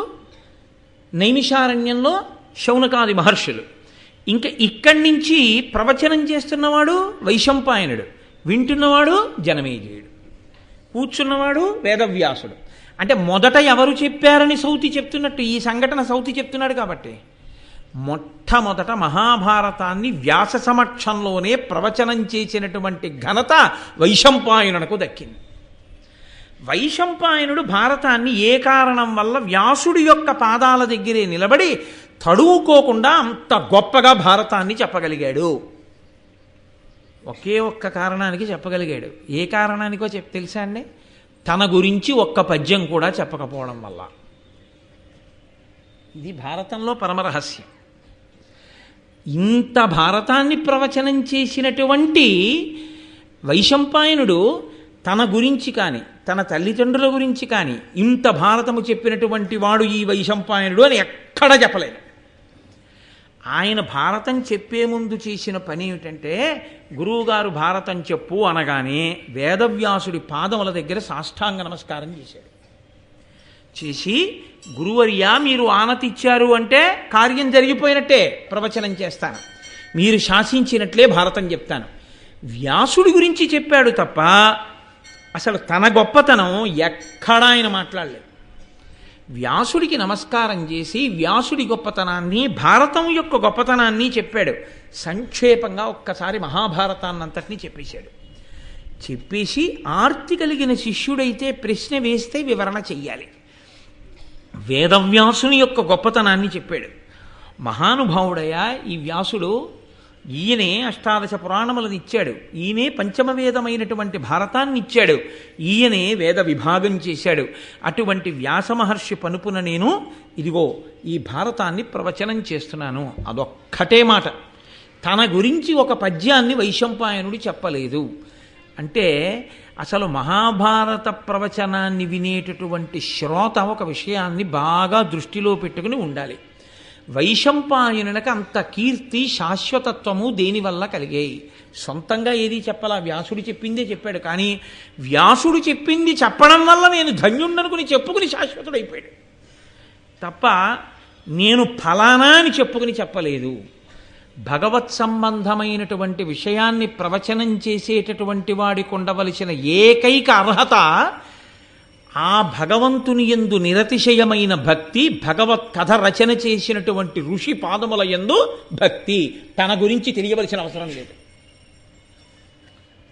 నైమిషారణ్యంలో శౌనకాది మహర్షులు. ఇంకా ఇక్కడి నుంచి ప్రవచనం చేస్తున్నవాడు వైశంపాయనుడు, వింటున్నవాడు జనమేజయుడు, కూర్చున్నవాడు వేదవ్యాసుడు. అంటే మొదట ఎవరు చెప్పారని సౌతి చెప్తున్నట్టు ఈ సంఘటన సౌతి చెప్తున్నాడు. కాబట్టి మొట్టమొదట మహాభారతాన్ని వ్యాస సమక్షంలోనే ప్రవచనం చేసినటువంటి ఘనత వైశంపాయనునకు దక్కింది. వైశంపాయనుడు భారతాన్ని ఏ కారణం వల్ల వ్యాసుడి యొక్క పాదాల దగ్గరే నిలబడి తడువుకోకుండా అంత గొప్పగా భారతాన్ని చెప్పగలిగాడు? ఒకే ఒక్క కారణానికి చెప్పగలిగాడు. ఏ కారణానికో తెలుసా అండి? తన గురించి ఒక్క పద్యం కూడా చెప్పకపోవడం వల్ల. ఇది భారతంలో పరమరహస్యం. ఇంత భారతాన్ని ప్రవచనం చేసినటువంటి వైశంపాయనుడు తన గురించి కానీ తన తల్లిదండ్రుల గురించి కానీ ఇంత భారతము చెప్పినటువంటి వాడు ఈ వైశంపాయనుడు అని ఎక్కడా చెప్పలేదు. ఆయన భారతం చెప్పే ముందు చేసిన పని ఏమిటంటే, గురువుగారు భారతం చెప్పు అనగానే వేదవ్యాసుడి పాదముల దగ్గర సాష్టాంగ నమస్కారం చేశాడు. చేసి, గురువర్యా మీరు ఆనతిచ్చారు అంటే కార్యం జరిగిపోయినట్టే, ప్రవచనం చేస్తాను, మీరు శాసించినట్లే భారతం చెప్తాను. వ్యాసుడి గురించి చెప్పాడు తప్ప అసలు తన గొప్పతనం ఎక్కడా ఆయన మాట్లాడలేదు. వ్యాసుడికి నమస్కారం చేసి వ్యాసుడి గొప్పతనాన్ని, భారతం యొక్క గొప్పతనాన్ని చెప్పాడు. సంక్షేపంగా ఒక్కసారి మహాభారతాన్నంతటినీ చెప్పేశాడు. చెప్పేసి ఆర్తి కలిగిన శిష్యుడైతే ప్రశ్న వేస్తే వివరణ చెయ్యాలి. వేదవ్యాసుని యొక్క గొప్పతనాన్ని చెప్పాడు. మహానుభావుడయ్యా ఈ వ్యాసుడు. ఈయనే అష్టాదశ పురాణములను ఇచ్చాడు, ఈయనే పంచమవేదమైనటువంటి భారతాన్ని ఇచ్చాడు, ఈయనే వేద విభాగం చేశాడు. అటువంటి వ్యాస మహర్షి పనుపున నేను ఇదిగో ఈ భారతాన్ని ప్రవచనం చేస్తున్నాను. అదొక్కటే మాట. తన గురించి ఒక పద్యాన్ని వైశంపాయనుడు చెప్పలేదు. అంటే అసలు మహాభారత ప్రవచనాన్ని వినేటటువంటి శ్రోత ఒక విషయాన్ని బాగా దృష్టిలో పెట్టుకుని ఉండాలి. వైశంపాయనునకు అంత కీర్తి, శాశ్వతత్వము దేనివల్ల కలిగాయి? సొంతంగా ఏది చెప్పాలా, వ్యాసుడు చెప్పిందే చెప్పాడు. కానీ వ్యాసుడు చెప్పింది చెప్పడం వల్ల నేను ధన్యుణ్ణనుకుని చెప్పుకుని శాశ్వతుడైపోయాడు తప్ప నేను ఫలానా అని చెప్పుకుని చెప్పలేదు. భగవత్ సంబంధమైనటువంటి విషయాన్ని ప్రవచనం చేసేటటువంటి వాడికి ఉండవలసిన ఏకైక అర్హత ఆ భగవంతుని యందు నిరతిశయమైన భక్తి, భగవత్ కథ రచన చేసినటువంటి ఋషి పాదముల యందు భక్తి. తన గురించి తెలియవలసిన అవసరం లేదు.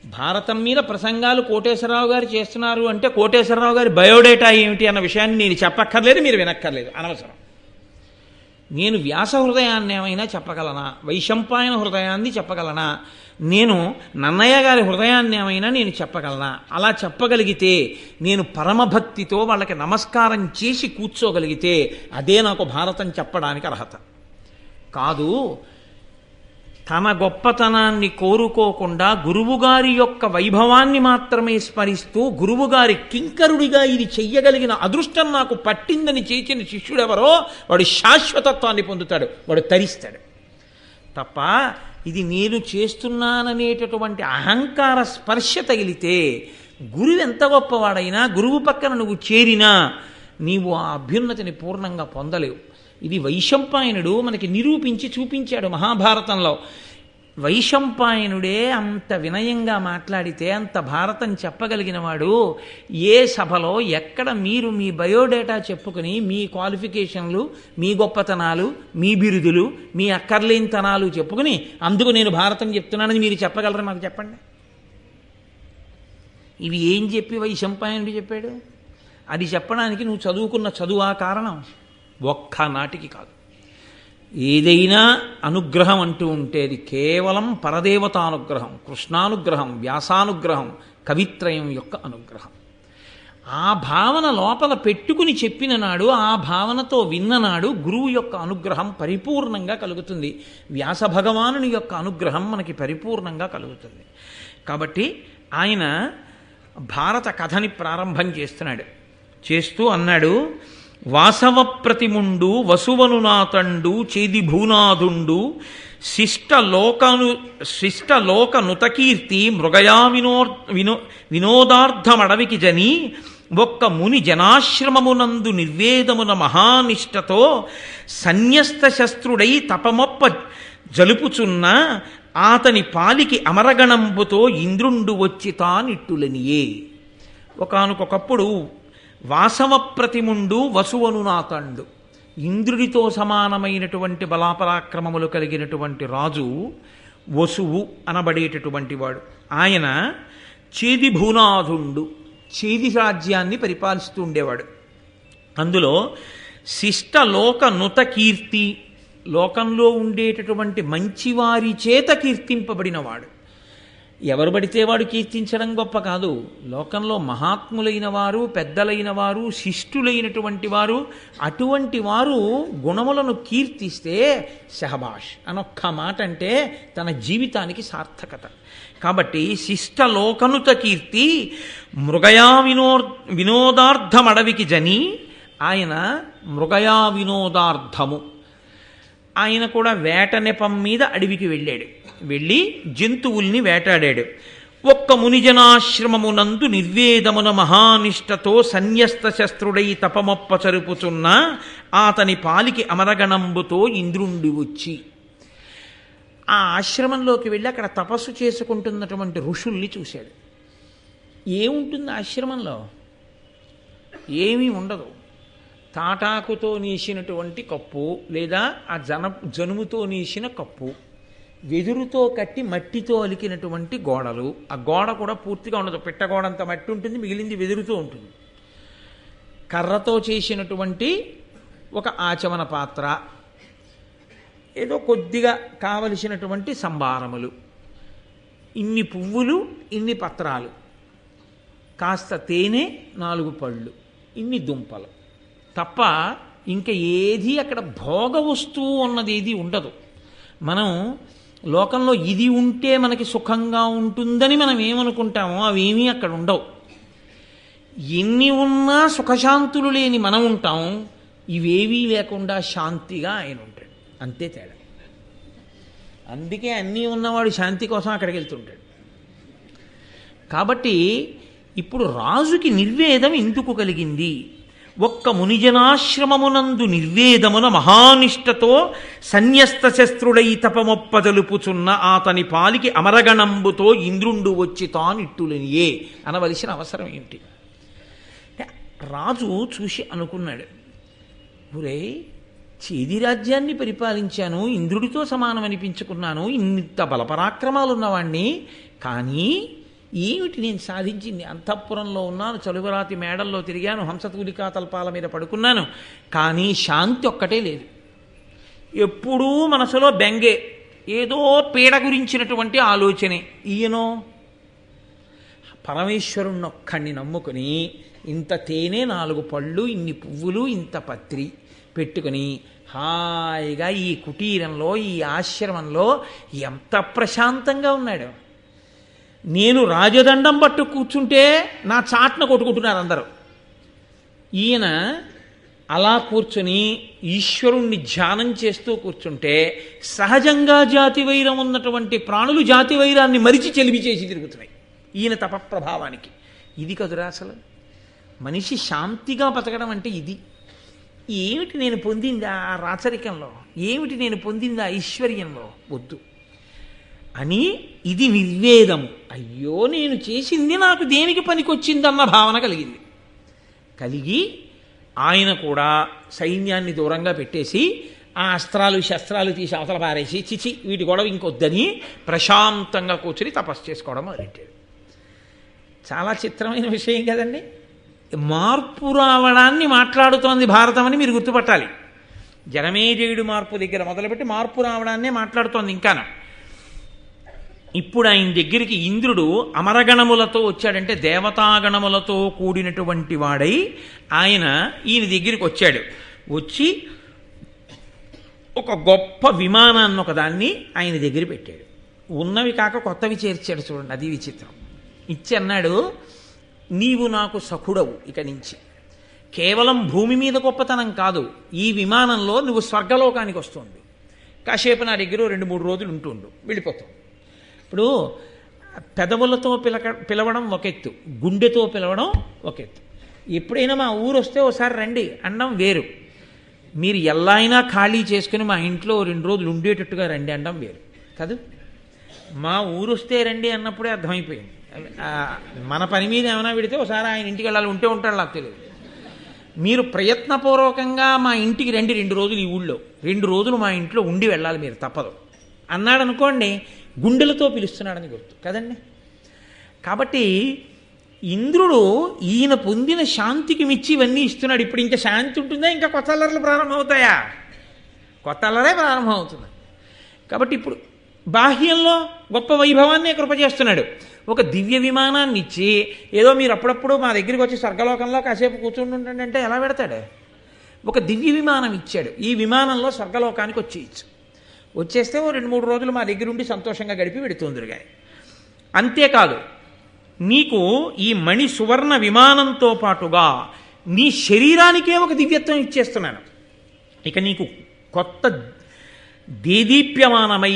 భారతం మీద ప్రసంగాలు కోటేశ్వరరావు గారు చేస్తున్నారు అంటే కోటేశ్వరరావు గారి బయోడేటా ఏమిటి అన్న విషయాన్ని నేను చెప్పక్కర్లేదు, మీరు వినక్కర్లేదు, అనవసరం. నేను వ్యాస హృదయాన్ని ఏమైనా చెప్పగలనా? వైశంపాయన హృదయాన్ని చెప్పగలనా? నేను నన్నయ్య గారి హృదయాన్ని ఏమైనా నేను చెప్పగలనా? అలా చెప్పగలిగితే, నేను పరమభక్తితో వాళ్ళకి నమస్కారం చేసి కూర్చోగలిగితే అదే నాకు భారతం చెప్పడానికి అర్హత. కాదు, తన గొప్పతనాన్ని కోరుకోకుండా గురువుగారి యొక్క వైభవాన్ని మాత్రమే స్మరిస్తూ గురువుగారి కింకరుడిగా ఇది చెయ్యగలిగిన అదృష్టం నాకు పట్టిందని చేసిన శిష్యుడెవరో వాడు శాశ్వతత్వాన్ని పొందుతాడు, వాడు తరిస్తాడు. తప్ప ఇది నేను చేస్తున్నాననేటటువంటి అహంకార స్పర్శ తగిలితే, గురువు ఎంత గొప్పవాడైనా గురువు పక్కన నువ్వు చేరినా నీవు ఆ అభ్యున్నతిని పూర్ణంగా పొందలేవు. ఇది వైశంపాయనుడు మనకి నిరూపించి చూపించాడు మహాభారతంలో. వైశంపాయనుడే అంత వినయంగా మాట్లాడితే, అంత భారతం చెప్పగలిగిన వాడు ఏ సభలో ఎక్కడ మీరు మీ బయోడేటా చెప్పుకుని మీ క్వాలిఫికేషన్లు, మీ గొప్పతనాలు, మీ బిరుదులు, మీ అక్కర్లేనితనాలు చెప్పుకుని అందుకు నేను భారతం చెప్తున్నానని మీరు చెప్పగలరా? మాకు చెప్పండి. ఇవి ఏం చెప్పి వైశంపాయనుడు చెప్పాడు? అది చెప్పడానికి నువ్వు చదువుకున్న చదువా కారణం? ఒక్క నాటికి కాదు. ఏదైనా అనుగ్రహం అంటూ ఉంటే అది కేవలం పరదేవతానుగ్రహం, కృష్ణానుగ్రహం, వ్యాసానుగ్రహం, కవిత్రయం యొక్క అనుగ్రహం. ఆ భావన లోపల పెట్టుకుని చెప్పిన నాడు, ఆ భావనతో విన్ననాడు గురువు యొక్క అనుగ్రహం పరిపూర్ణంగా కలుగుతుంది. వ్యాస భగవానుని యొక్క అనుగ్రహం మనకి పరిపూర్ణంగా కలుగుతుంది. కాబట్టి ఆయన భారత కథని ప్రారంభం చేస్తూ అన్నాడు, వాసవ ప్రతిముండు వసువను నాతండు చేది భూనాథుండు శిష్టలోక నుతకీర్తి మృగయా వినోదార్థమడవికి జని ఒక్క ముని జనాశ్రమమునందు నిర్వేదమున మహానిష్టతో సన్యస్త శస్త్రుడై తపమొప్ప జలుపుచున్న ఆతని పాలికి అమరగణంబుతో ఇంద్రుండు వచ్చి తానిట్టులనియే. ఒకానొకప్పుడు వాసవ ప్రతిముండు వసువను నాతండు, ఇంద్రుడితో సమానమైనటువంటి బలాపరాక్రమములు కలిగినటువంటి రాజు వసువు అనబడేటటువంటి వాడు. ఆయన చేది భూనాథుండు, చేది రాజ్యాన్ని పరిపాలిస్తూ ఉండేవాడు. అందులో శిష్టలోక నుత కీర్తి, లోకంలో ఉండేటటువంటి మంచివారి చేత కీర్తింపబడినవాడు. ఎవరు పడితే వాడు కీర్తించడం గొప్ప కాదు. లోకంలో మహాత్ములైన వారు, పెద్దలైన వారు, శిష్టులైనటువంటి వారు, అటువంటి వారు గుణములను కీర్తిస్తే షహబాష్ అనొక్క మాట అంటే తన జీవితానికి సార్థకత. కాబట్టి శిష్టలోకనుత కీర్తి మృగయా వినోదార్థమడవికి జని, ఆయన మృగయా వినోదార్థము, ఆయన కూడా వేట నెపం మీద అడవికి వెళ్ళి జంతువుల్ని వేటాడాడు. ఒక్క మునిజనాశ్రమమునందు నిర్వేదమున మహానిష్టతో సన్యస్త శస్త్రుడై తపమొప్ప చరుపుచున్న ఆతని పాలికి అమరగణంబుతో ఇంద్రుండి వచ్చి, ఆ ఆశ్రమంలోకి వెళ్ళి అక్కడ తపస్సు చేసుకుంటున్నటువంటి ఋషుల్ని చూశాడు. ఏముంటుంది ఆశ్రమంలో? ఏమీ ఉండదు. తాటాకుతో నీసినటువంటి కప్పు, లేదా ఆ జనుముతో నీసిన కప్పు, వెదురుతో కట్టి మట్టితో అలికినటువంటి గోడలు. ఆ గోడ కూడా పూర్తిగా ఉండదు, పిట్టగోడంత మట్టి ఉంటుంది, మిగిలింది వెదురుతో ఉంటుంది. కర్రతో చేసినటువంటి ఒక ఆచమన పాత్ర, ఏదో కొద్దిగా కావలసినటువంటి సంభారములు, ఇన్ని పువ్వులు, ఇన్ని పత్రాలు, కాస్త తేనె, 4 పళ్ళు, ఇన్ని దుంపలు తప్ప ఇంకా ఏది అక్కడ భోగ వస్తువు ఉన్నది ఏది ఉండదు. మనం లోకంలో ఇది ఉంటే మనకి సుఖంగా ఉంటుందని మనం ఏమనుకుంటామో అవేమీ అక్కడ ఉండవు. ఎన్ని ఉన్నా సుఖశాంతులు లేని మనం ఉంటాం, ఇవేవీ లేకుండా శాంతిగా ఆయన ఉంటాడు. అంతే తేడా. అందుకే అన్నీ ఉన్నవాడు శాంతి కోసం అక్కడికి వెళ్తుంటాడు. కాబట్టి ఇప్పుడు రాజుకి నిర్వేదం ఎందుకు కలిగింది? ఒక్క మునిజనాశ్రమమునందు నిర్వేదమున మహానిష్టతో సన్యస్త శస్త్రుడై తపమొప్పజలుపుచున్న ఆతని పాలికి అమరగణంబుతో ఇంద్రుండు వచ్చి తానిట్టులనియే అనవలసిన అవసరం ఏమిటి? రాజు చూసి అనుకున్నాడు, ఒరే, చేది రాజ్యాన్ని పరిపాలించాను, ఇంద్రుడితో సమానమనిపించుకున్నాను, ఇంత బలపరాక్రమాలున్నవాణ్ణి, కానీ ఏమిటి నేను సాధించింది? అంతఃపురంలో ఉన్నాను, చలువరాతి మేడల్లో తిరిగాను, హంసతూలికా తల్పాల మీద పడుకున్నాను, కానీ శాంతి ఒక్కటే లేదు. ఎప్పుడూ మనసులో బెంగే, ఏదో పీడ గురించినటువంటి ఆలోచనే. ఈయనో పరమేశ్వరుణ్ణొక్కడిని నమ్ముకుని ఇంత తేనె, 4 పళ్ళు, ఇన్ని పువ్వులు, ఇంత పత్రి పెట్టుకుని హాయిగా ఈ కుటీరంలో, ఈ ఆశ్రమంలో ఎంత ప్రశాంతంగా ఉన్నాడు. నేను రాజదండం పట్టు కూర్చుంటే నా చాట్న కొట్టుకుంటున్నారు అందరూ. ఈయన అలా కూర్చుని ఈశ్వరుణ్ణి ధ్యానం చేస్తూ కూర్చుంటే సహజంగా జాతి వైరం ఉన్నటువంటి ప్రాణులు జాతి వైరాన్ని మరిచి చెలిమి చేసి తిరుగుతున్నాయి ఈయన తపప్రభావానికి. ఇది కదురా అసలు మనిషి శాంతిగా బతకడం అంటే ఇది. ఏమిటి నేను పొందింది ఆ రాచరికంలో, ఏమిటి నేను పొందింది ఆ ఐశ్వర్యంలో? వద్దు అని ఇది నిర్వేదము. అయ్యో, నేను చేసింది నాకు దేనికి పనికొచ్చిందన్న భావన కలిగి ఆయన కూడా సైన్యాన్ని దూరంగా పెట్టేసి ఆ అస్త్రాలు శస్త్రాలు తీసి అవతల పారేసి చిచి వీటి గొడవ ఇంకొద్దని ప్రశాంతంగా కూర్చొని తపస్సు చేసుకోవడం మొదలెట్టాడు. చాలా చిత్రమైన విషయం కదండి. మార్పు రావడాన్ని మాట్లాడుతోంది భారతం అని మీరు గుర్తుపట్టాలి. జనమేజయుడు మార్పు దగ్గర మొదలుపెట్టి మార్పు రావడాన్నే మాట్లాడుతోంది ఇంకాను. ఇప్పుడు ఆయన దగ్గరికి ఇంద్రుడు అమరగణములతో వచ్చాడంటే దేవతాగణములతో కూడినటువంటి వాడై ఈయన దగ్గరికి వచ్చాడు. వచ్చి ఒక గొప్ప విమానాన్ని ఒకదాన్ని ఆయన దగ్గర పెట్టాడు. ఉన్నవి కాక కొత్తవి చేర్చాడు. చూడండి, అది విచిత్రం. ఇచ్చి అన్నాడు, నీవు నాకు సఖుడవు, ఇక నుంచి కేవలం భూమి మీద గొప్పతనం కాదు, ఈ విమానంలో నువ్వు స్వర్గలోకానికి వస్తుంది. కాసేపు నా దగ్గర 2-3 రోజులు ఉంటుండు, వెళ్ళిపోతావు. ఇప్పుడు పెదవులతో పిలవడం ఒక ఎత్తు, గుండెతో పిలవడం ఒక ఎత్తు. ఎప్పుడైనా మా ఊరు వస్తే ఒకసారి రండి అనడం వేరు, మీరు ఎలా అయినా ఖాళీ చేసుకుని మా ఇంట్లో 2 రోజులు ఉండేటట్టుగా రండి అనడం వేరు కాదు. మా ఊరు వస్తే రండి అన్నప్పుడే అర్థమైపోయింది. మన పని మీద ఏమైనా పెడితే ఒకసారి ఆయన ఇంటికి వెళ్ళాలి, ఉంటే ఉంటాడు నాకు తెలియదు. మీరు ప్రయత్నపూర్వకంగా మా ఇంటికి రండి 2 రోజులు, ఈ ఊళ్ళో 2 రోజులు మా ఇంట్లో ఉండి వెళ్ళాలి మీరు, తప్పదు అన్నాడు అనుకోండి, గుండెలతో పిలుస్తున్నాడని గుర్తు కదండి. కాబట్టి ఇంద్రుడు ఈయన పొందిన శాంతికి మిచ్చి ఇవన్నీ ఇస్తున్నాడు. ఇప్పుడు ఇంకా శాంతి ఉంటుందా? ఇంకా కొత్త అల్లర్లు ప్రారంభమవుతాయా? కొత్త అల్లరే ప్రారంభమవుతుంది. కాబట్టి ఇప్పుడు బాహ్యంలో గొప్ప వైభవాన్ని కృప చేస్తున్నాడు. ఒక దివ్య విమానాన్ని ఇచ్చి ఏదో మీరు అప్పుడప్పుడు మా దగ్గరికి వచ్చి స్వర్గలోకంలో కాసేపు కూర్చుండి ఉండండి అంటే ఎలా పెడతాడు? ఒక దివ్య విమానం ఇచ్చాడు. ఈ విమానంలో స్వర్గలోకానికి వచ్చేస్తే ఓ 2-3 రోజులు మా దగ్గర ఉండి సంతోషంగా గడిపి పెడుతుందిరు. కానీ అంతేకాదు, నీకు ఈ మణి సువర్ణ విమానంతో పాటుగా నీ శరీరానికే ఒక దివ్యత్వం ఇచ్చేస్తున్నాను. ఇక నీకు కొత్త దేదీప్యమానమై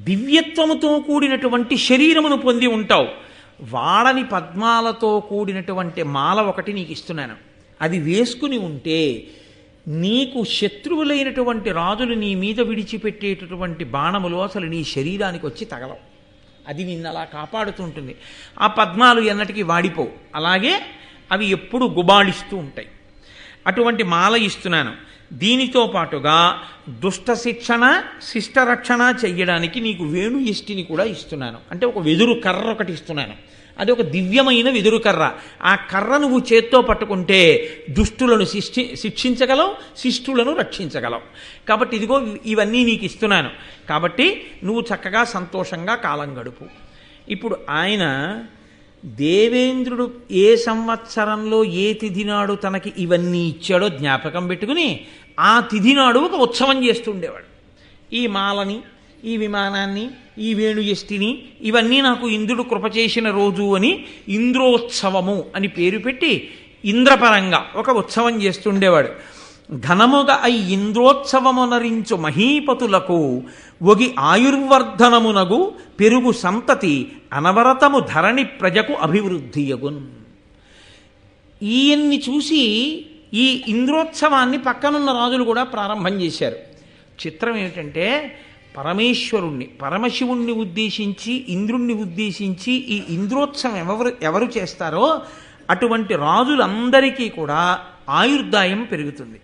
దివ్యత్వముతో కూడినటువంటి శరీరమును పొంది ఉంటావు. వాడని పద్మాలతో కూడినటువంటి మాల ఒకటి నీకు ఇస్తున్నాను. అది వేసుకుని ఉంటే నీకు శత్రువులైనటువంటి రాజులు నీ మీద విడిచిపెట్టేటటువంటి బాణములు అసలు నీ శరీరానికి వచ్చి తగలవు. అది నిన్ను అలా కాపాడుతుంటుంది. ఆ పద్మాలు ఎన్నటికీ వాడిపోవు, అలాగే అవి ఎప్పుడు గుబాళిస్తూ ఉంటాయి. అటువంటి మాల ఇస్తున్నాను. దీనితో పాటుగా దుష్ట శిక్షణ శిష్ట రక్షణ చెయ్యడానికి నీకు వేణు ఇష్టిని కూడా ఇస్తున్నాను. అంటే ఒక వెదురు కర్ర ఒకటి ఇస్తున్నాను. అది ఒక దివ్యమైన వెదురు కర్ర. ఆ కర్ర నువ్వు చేత్తో పట్టుకుంటే దుష్టులను శిక్షించగలవు, శిష్టులను రక్షించగలవు. కాబట్టి ఇదిగో ఇవన్నీ నీకు ఇస్తున్నాను. కాబట్టి నువ్వు చక్కగా సంతోషంగా కాలం గడుపు. ఇప్పుడు దేవేంద్రుడు ఏ సంవత్సరంలో ఏ తిథి నాడు తనకి ఇవన్నీ ఇచ్చాడో జ్ఞాపకం పెట్టుకుని ఆ తిథి నాడు ఒక ఉత్సవం చేస్తుండేవాడు. ఈ మాలని, ఈ విమానాన్ని, ఈ వేణుయష్టిని ఇవన్నీ నాకు ఇంద్రుడు కృప చేసిన రోజు అని ఇంద్రోత్సవము అని పేరు పెట్టి ఇంద్రపరంగా ఒక ఉత్సవం చేస్తుండేవాడు. ఘనముగా ఇంద్రోత్సవమునరించు మహీపతులకు ఒగి ఆయుర్వర్ధనమునగు పెరుగు సంతతి అనవరతము ధరణి ప్రజకు అభివృద్ధియగున్. ఈయన్ని చూసి ఈ ఇంద్రోత్సవాన్ని పక్కనున్న రాజులు కూడా ప్రారంభం చేశారు. చిత్రం ఏమిటంటే, పరమశివుణ్ణి ఉద్దేశించి ఇంద్రుణ్ణి ఉద్దేశించి ఈ ఇంద్రోత్సవం ఎవరు చేస్తారో అటువంటి రాజులందరికీ కూడా ఆయుర్దాయం పెరుగుతుంది,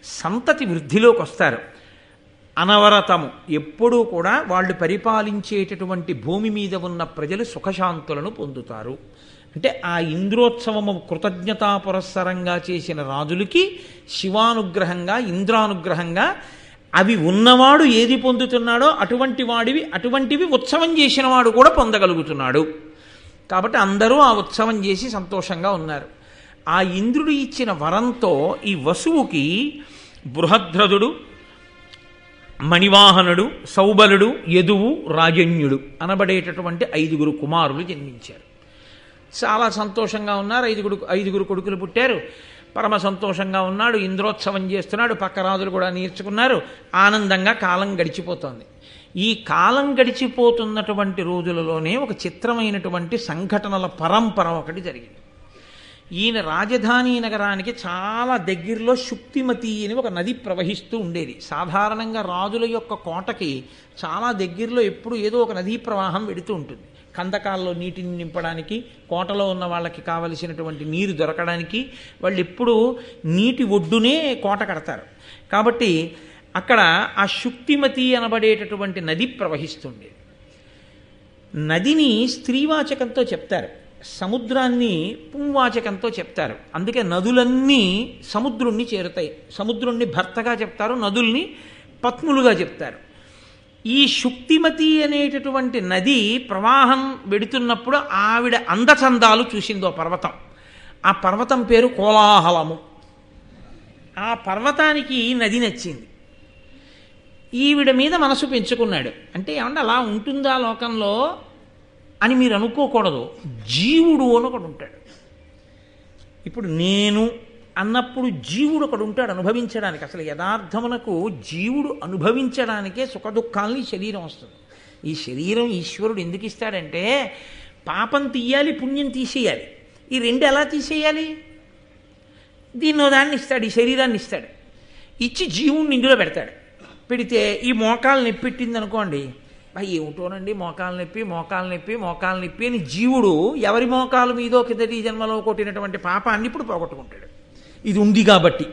సంతతి వృద్ధిలోకి వస్తారు. అనవరతము ఎప్పుడూ కూడా వాళ్ళు పరిపాలించేటటువంటి భూమి మీద ఉన్న ప్రజలు సుఖశాంతులను పొందుతారు. అంటే ఆ ఇంద్రోత్సవము కృతజ్ఞతా పురస్సరంగా చేసిన రాజులకి శివానుగ్రహంగా, ఇంద్రానుగ్రహంగా అవి ఉన్నవాడు ఏది పొందుతున్నాడో అటువంటివి ఉత్సవం చేసిన వాడు కూడా పొందగలుగుతున్నాడు. కాబట్టి అందరూ ఆ ఉత్సవం చేసి సంతోషంగా ఉన్నారు. ఆ ఇంద్రుడు ఇచ్చిన వరంతో ఈ వసువుకి బృహద్రథుడు, మణివాహనుడు, సౌబలుడు, యదువు, రాజన్యుడు అనబడేటటువంటి 5 కుమారులు జన్మించారు. చాలా సంతోషంగా ఉన్నారు. 5 కొడుకులు పుట్టారు. పరమ సంతోషంగా ఉన్నాడు. ఇంద్రోత్సవం చేస్తున్నాడు. పక్క రాజులు కూడా నేర్చుకున్నారు. ఆనందంగా కాలం గడిచిపోతోంది. ఈ కాలం గడిచిపోతున్నటువంటి రోజులలోనే ఒక చిత్రమైనటువంటి సంఘటనల పరంపర ఒకటి జరిగింది. ఈయన రాజధాని నగరానికి చాలా దగ్గరలో శుక్తిమతి అని ఒక నది ప్రవహిస్తూ ఉండేది. సాధారణంగా రాజుల యొక్క కోటకి చాలా దగ్గరలో ఎప్పుడు ఏదో ఒక నదీ ప్రవాహం వెడుతూ ఉంటుంది. కందకాల్లో నీటిని నింపడానికి, కోటలో ఉన్న వాళ్ళకి కావలసినటువంటి నీరు దొరకడానికి వాళ్ళు ఎప్పుడూ నీటి ఒడ్డునే కోట కడతారు. కాబట్టి అక్కడ ఆ శుక్తిమతి అనబడేటటువంటి నది ప్రవహిస్తుండేది. నదిని స్త్రీవాచకంతో చెప్తారు. సముద్రాన్ని పుంవాచకంతో చెప్తారు. అందుకే నదులన్నీ సముద్రుణ్ణి చేరుతాయి. సముద్రుణ్ణి భర్తగా చెప్తారు, నదుల్ని పత్నులుగా చెప్తారు. ఈ శుక్తిమతి అనేటటువంటి నది ప్రవాహం వెడుతున్నప్పుడు ఆవిడ అందచందాలు చూసిందో పర్వతం. ఆ పర్వతం పేరు కోలాహలము. ఆ పర్వతానికి నది నచ్చింది. ఈవిడ మీద మనసు పెంచుకున్నాడు. అంటే ఏమన్నా అలా ఉంటుందా లోకంలో అని మీరు అనుకోకూడదు. జీవుడు అని ఒకడు ఉంటాడు. ఇప్పుడు నేను అన్నప్పుడు జీవుడు ఒకడు ఉంటాడు అనుభవించడానికి. అసలు యథార్థమునకు జీవుడు అనుభవించడానికే సుఖదుఖాలని శరీరం వస్తుంది. ఈ శరీరం ఈశ్వరుడు ఎందుకు ఇస్తాడంటే పాపం తీయాలి, పుణ్యం తీసేయాలి. ఈ రెండు ఎలా తీసేయాలి? దీన్నో దాన్ని ఇస్తాడు, ఈ శరీరాన్ని ఇస్తాడు. ఇచ్చి జీవుణ్ణి ఇందులో పెడతాడు. పెడితే ఈ మోకాలు నొప్పెట్టింది అనుకోండి, ఏమిటోనండి మోకాలు నొప్పి అని జీవుడు ఎవరి మోకాలు మీదో కిందటి జన్మలో కొట్టినటువంటి పాపాన్ని ఇప్పుడు పోగొట్టుకుంటాడు. ఇది ఉంది కాబట్టి.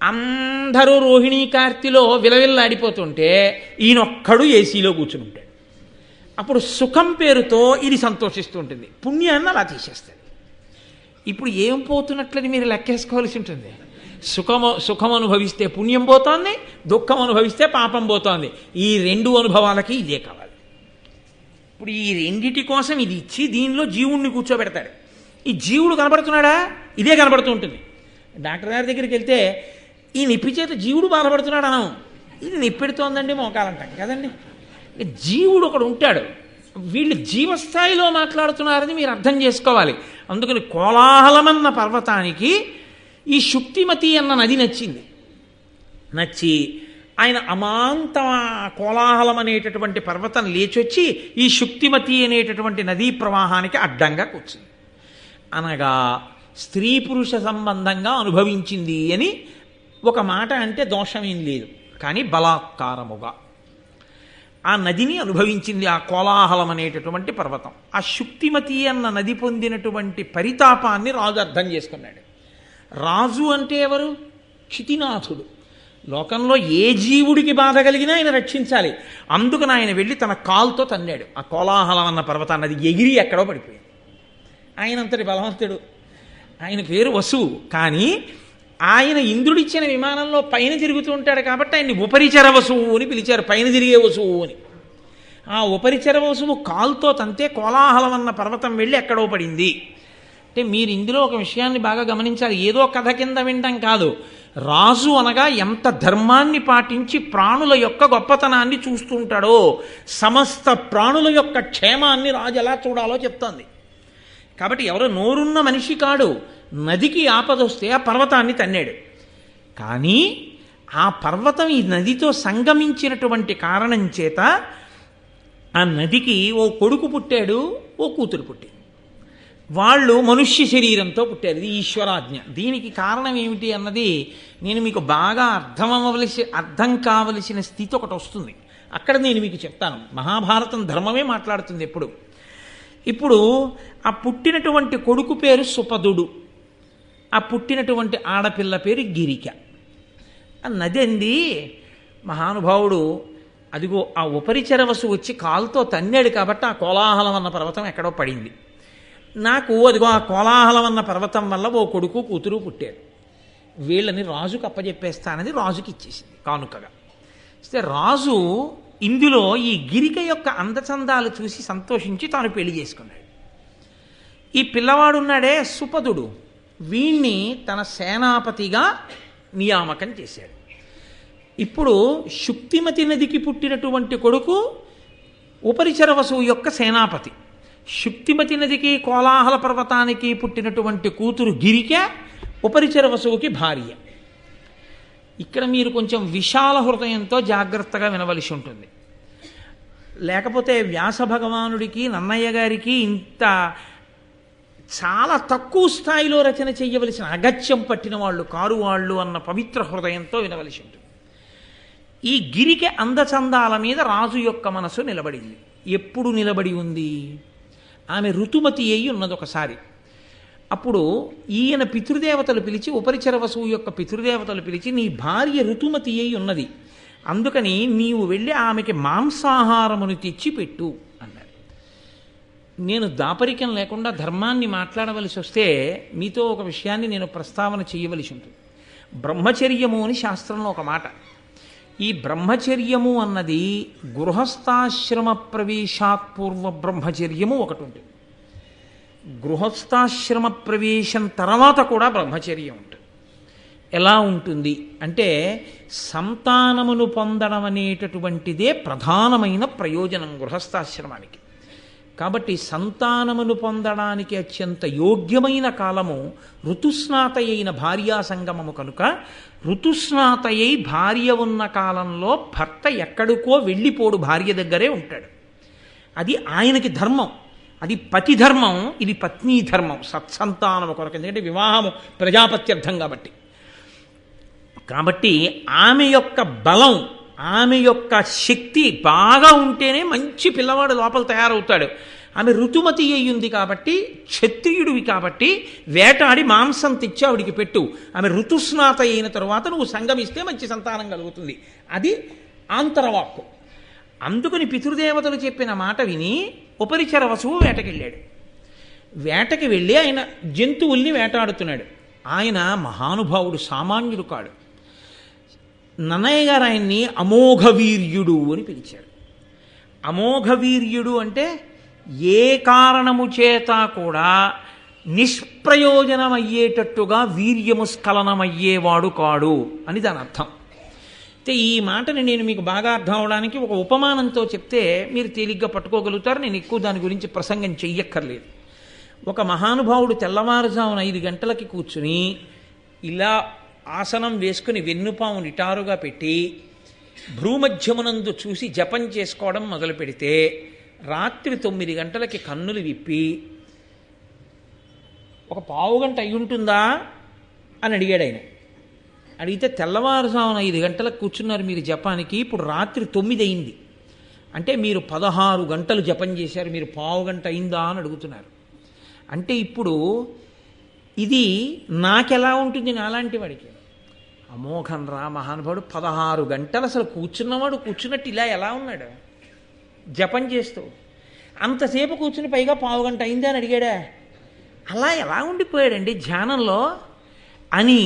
అందరూ రోహిణీ కార్తీలో విలవిల్లాడిపోతుంటే ఈయనొక్కడు ఏసీలో కూర్చుని ఉంటాడు. అప్పుడు సుఖం పేరుతో ఇది సంతోషిస్తూ ఉంటుంది, పుణ్యాన్ని అలా తీసేస్తాడు. ఇప్పుడు ఏం పోతున్నట్లని మీరు లెక్కేసుకోవాల్సి ఉంటుంది. సుఖం అనుభవిస్తే పుణ్యం పోతోంది, దుఃఖం అనుభవిస్తే పాపం పోతోంది. ఈ రెండు అనుభవాలకి ఇదే కావాలి. ఇప్పుడు ఈ రెండిటి కోసం ఇది ఇచ్చి దీనిలో జీవుణ్ణి కూర్చోబెడతాడు. ఈ జీవుడు కనబడుతున్నాడా? ఇదే కనబడుతూ ఉంటుంది. డాక్టర్ గారి దగ్గరికి వెళ్తే ఈ నొప్పి చేత జీవుడు బాధపడుతున్నాడు అనం, ఇది నొప్పెడుతోందండి మోకాలంటాం కదండి. జీవుడు ఒకడు ఉంటాడు. వీళ్ళు జీవస్థాయిలో మాట్లాడుతున్నారని మీరు అర్థం చేసుకోవాలి. అందుకని కోలాహలమన్న పర్వతానికి ఈ శుక్తిమతి అన్న నది నచ్చింది. నచ్చి ఆయన అమాంత కోలాహలం అనేటటువంటి పర్వతం లేచొచ్చి ఈ శుక్తిమతి అనేటటువంటి నదీ ప్రవాహానికి అడ్డంగా కూర్చుంది. అనగా స్త్రీ పురుష సంబంధంగా అనుభవించింది అని ఒక మాట అంటే దోషమేం లేదు. కానీ బలాత్కారముగా ఆ నదిని అనుభవించింది ఆ కోలాహలం అనేటటువంటి పర్వతం. ఆ శుక్తిమతి అన్న నది పొందినటువంటి పరితాపాన్ని రాజు అర్థం చేసుకున్నాడు. రాజు అంటే ఎవరు? క్షితినాథుడు. లోకంలో ఏ జీవుడికి బాధ కలిగినా ఆయన రక్షించాలి. అందుకని ఆయన వెళ్ళి తన కాలుతో తన్నాడు ఆ కోలాహలం అన్న పర్వతాన్ని. అది ఎగిరి ఎక్కడో పడిపోయింది. ఆయనంతటి బలవంతుడు. ఆయన పేరు వసువు. కానీ ఆయన ఇంద్రుడిచ్చిన విమానంలో పైన తిరుగుతూ ఉంటాడు కాబట్టి ఆయన్ని ఉపరిచర వసువు అని పిలిచారు, పైన తిరిగే వసువు అని. ఆ ఉపరిచర వసువు కాలుతో తంతే కోలాహలం అన్న పర్వతం వెళ్ళి ఎక్కడో పడింది. అంటే మీరు ఇందులో ఒక విషయాన్ని బాగా గమనించాలి. ఏదో కథ కింద వినడం కాదు. రాజు అనగా ఎంత ధర్మాన్ని పాటించి ప్రాణుల యొక్క గొప్పతనాన్ని చూస్తూ ఉంటాడో, సమస్త ప్రాణుల యొక్క క్షేమాన్ని రాజు ఎలా చూడాలో చెప్తోంది. కాబట్టి ఎవరో నోరున్న మనిషి కాడు. నదికి ఆపదొస్తే ఆ పర్వతాన్ని తన్నాడు. కానీ ఆ పర్వతం ఈ నదితో సంగమించినటువంటి కారణం చేత ఆ నదికి ఓ కొడుకు పుట్టాడు, ఓ కూతురు పుట్టింది. వాళ్ళు మనుష్య శరీరంతో పుట్టారు. ఇది ఈశ్వరాజ్ఞ. దీనికి కారణం ఏమిటి అన్నది నేను మీకు బాగా అర్థం కావలసిన స్థితి ఒకటి వస్తుంది. అక్కడ నేను మీకు చెప్తాను. మహాభారతం ధర్మమే మాట్లాడుతుంది ఎప్పుడు. ఇప్పుడు ఆ పుట్టినటువంటి కొడుకు పేరు సుపదుడు, ఆ పుట్టినటువంటి ఆడపిల్ల పేరు గిరిక. ఆ నది అంది మహానుభావుడు అదిగో ఆ ఉపరిచరవసు వచ్చి కాలుతో తన్నాడు కాబట్టి ఆ కోలాహలం అన్న పర్వతం ఎక్కడో పడింది. నాకు అదిగో ఆ కోలాహలం అన్న పర్వతం వల్ల ఓ కొడుకు కూతురు పుట్టారు. వీళ్ళని రాజుకు అప్పచెప్పేస్తానని రాజుకి ఇచ్చేసింది కానుకగా. ఇస్తే రాజు ఇందులో ఈ గిరిక యొక్క అందచందాలు చూసి సంతోషించి తాను పెళ్లి చేసుకున్నాడు. ఈ పిల్లవాడున్నాడే సుపదుడు, వీణ్ణి తన సేనాపతిగా నియామకం చేశాడు. ఇప్పుడు శుక్తిమతి నదికి పుట్టినటువంటి కొడుకు ఉపరిచర వసువు యొక్క సేనాపతి. శుక్తిమతి నదికి కోలాహల పర్వతానికి పుట్టినటువంటి కూతురు గిరిక ఉపరిచర వసువుకి భార్య. ఇక్కడ మీరు కొంచెం విశాల హృదయంతో జాగ్రత్తగా వినవలసి ఉంటుంది. లేకపోతే వ్యాస భగవానుడికి నన్నయ్య గారికి ఇంత చాలా తక్కువ స్థాయిలో రచన చెయ్యవలసిన అగత్యం పట్టిన వాళ్ళు కారు వాళ్ళు అన్న పవిత్ర హృదయంతో వినవలసి ఉంటుంది. ఈ గిరిక అందచందాల మీద రాజు యొక్క మనసు నిలబడింది. ఎప్పుడు నిలబడి ఉంది? ఆమె ఋతుమతి అయి ఉన్నది ఒకసారి. అప్పుడు ఈయన పితృదేవతలు పిలిచి, ఉపరిచర వసువు యొక్క పితృదేవతలు పిలిచి, నీ భార్య ఋతుమతి అయి ఉన్నది, అందుకని నీవు వెళ్ళి ఆమెకి మాంసాహారమును తెచ్చి పెట్టు అన్నారు. నేను దాపరికం లేకుండా ధర్మాన్ని మాట్లాడవలసి వస్తే మీతో ఒక విషయాన్ని నేను ప్రస్తావన చేయవలసి ఉంటుంది. బ్రహ్మచర్యము అని శాస్త్రంలో ఒక మాట. ఈ బ్రహ్మచర్యము అన్నది గృహస్థాశ్రమ ప్రవేశాత్ పూర్వ బ్రహ్మచర్యము ఒకటి ఉంటుంది. గృహస్థాశ్రమ ప్రవేశం తర్వాత కూడా బ్రహ్మచర్యం ఉంటుంది. ఎలా ఉంటుంది అంటే సంతానమును పొందడం అనేటటువంటిదే ప్రధానమైన ప్రయోజనం గృహస్థాశ్రమానికి. కాబట్టి సంతానమును పొందడానికి అత్యంత యోగ్యమైన కాలము ఋతుస్నాత అయిన భార్యా సంగమము కనుక ఋతుస్నాత అయి భార్య ఉన్న కాలంలో భర్త ఎక్కడికో వెళ్ళిపోడు, భార్య దగ్గరే ఉంటాడు. అది ఆయనకి ధర్మం, అది పతి ధర్మం, ఇది పత్నీ ధర్మం సత్సంతానము కొరకు. ఎందుకంటే వివాహము ప్రజాపత్యర్థం కాబట్టి ఆమె యొక్క బలం, ఆమె యొక్క శక్తి బాగా ఉంటేనే మంచి పిల్లవాడు లోపల తయారవుతాడు. ఆమె ఋతుమతి అయ్యింది కాబట్టి, క్షత్రియుడివి కాబట్టి వేటాడి మాంసం తెచ్చి ఆవిడికి పెట్టు. ఆమె ఋతుస్నాత అయిన తరువాత నువ్వు సంగమిస్తే మంచి సంతానం కలుగుతుంది. అది ఆంతరవాక్కు. అందుకని పితృదేవతలు చెప్పిన మాట విని ఉపరిచర వసువు వేటకెళ్ళాడు. వేటకి వెళ్ళి ఆయన జంతువుల్ని వేటాడుతున్నాడు. ఆయన మహానుభావుడు, సామాన్యుడు కాడు. నన్నయ్య గారు ఆయన్ని అమోఘవీర్యుడు అని పిలిచారు. అమోఘవీర్యుడు అంటే ఏ కారణము చేత కూడా నిష్ప్రయోజనమయ్యేటట్టుగా వీర్యము స్ఖలనమయ్యేవాడు కాడు అని దాని అర్థం. అయితే ఈ మాటని నేను మీకు బాగా అర్థం అవడానికి ఒక ఉపమానంతో చెప్తే మీరు తేలిగ్గా పట్టుకోగలుగుతారు. నేను ఎక్కువ దాని గురించి ప్రసంగం చెయ్యక్కర్లేదు. ఒక మహానుభావుడు తెల్లవారుజామున 5 గంటలకి కూర్చుని ఇలా ఆసనం వేసుకుని వెన్నుపాము నిటారుగా పెట్టి భ్రూమధ్యమునందు చూసి జపం చేసుకోవడం మొదలు పెడితే రాత్రి 9 గంటలకి కన్నులు విప్పి ఒక పావుగంట అయి ఉంటుందా అని అడిగాడు ఆయన. అడిగితే తెల్లవారుజామున 5 గంటలకు కూర్చున్నారు మీరు జపానికి, ఇప్పుడు రాత్రి 9 అయింది అంటే మీరు 16 గంటలు జపం చేశారు, మీరు పావుగంట అయిందా అని అడుగుతున్నారు. అంటే ఇప్పుడు ఇది నాకెలా ఉంటుంది నాలాంటి వాడికి? అమోఘం రా మహానుభావుడు, 16 గంటలు అసలు కూర్చున్నవాడు కూర్చున్నట్టు ఇలా ఎలా ఉన్నాడు జపం చేస్తూ? అంతసేపు కూర్చుని పైగా పావుగంట అయిందా అని అడిగాడా? అలా ఎలా ఉండిపోయాడండి ధ్యానంలో అని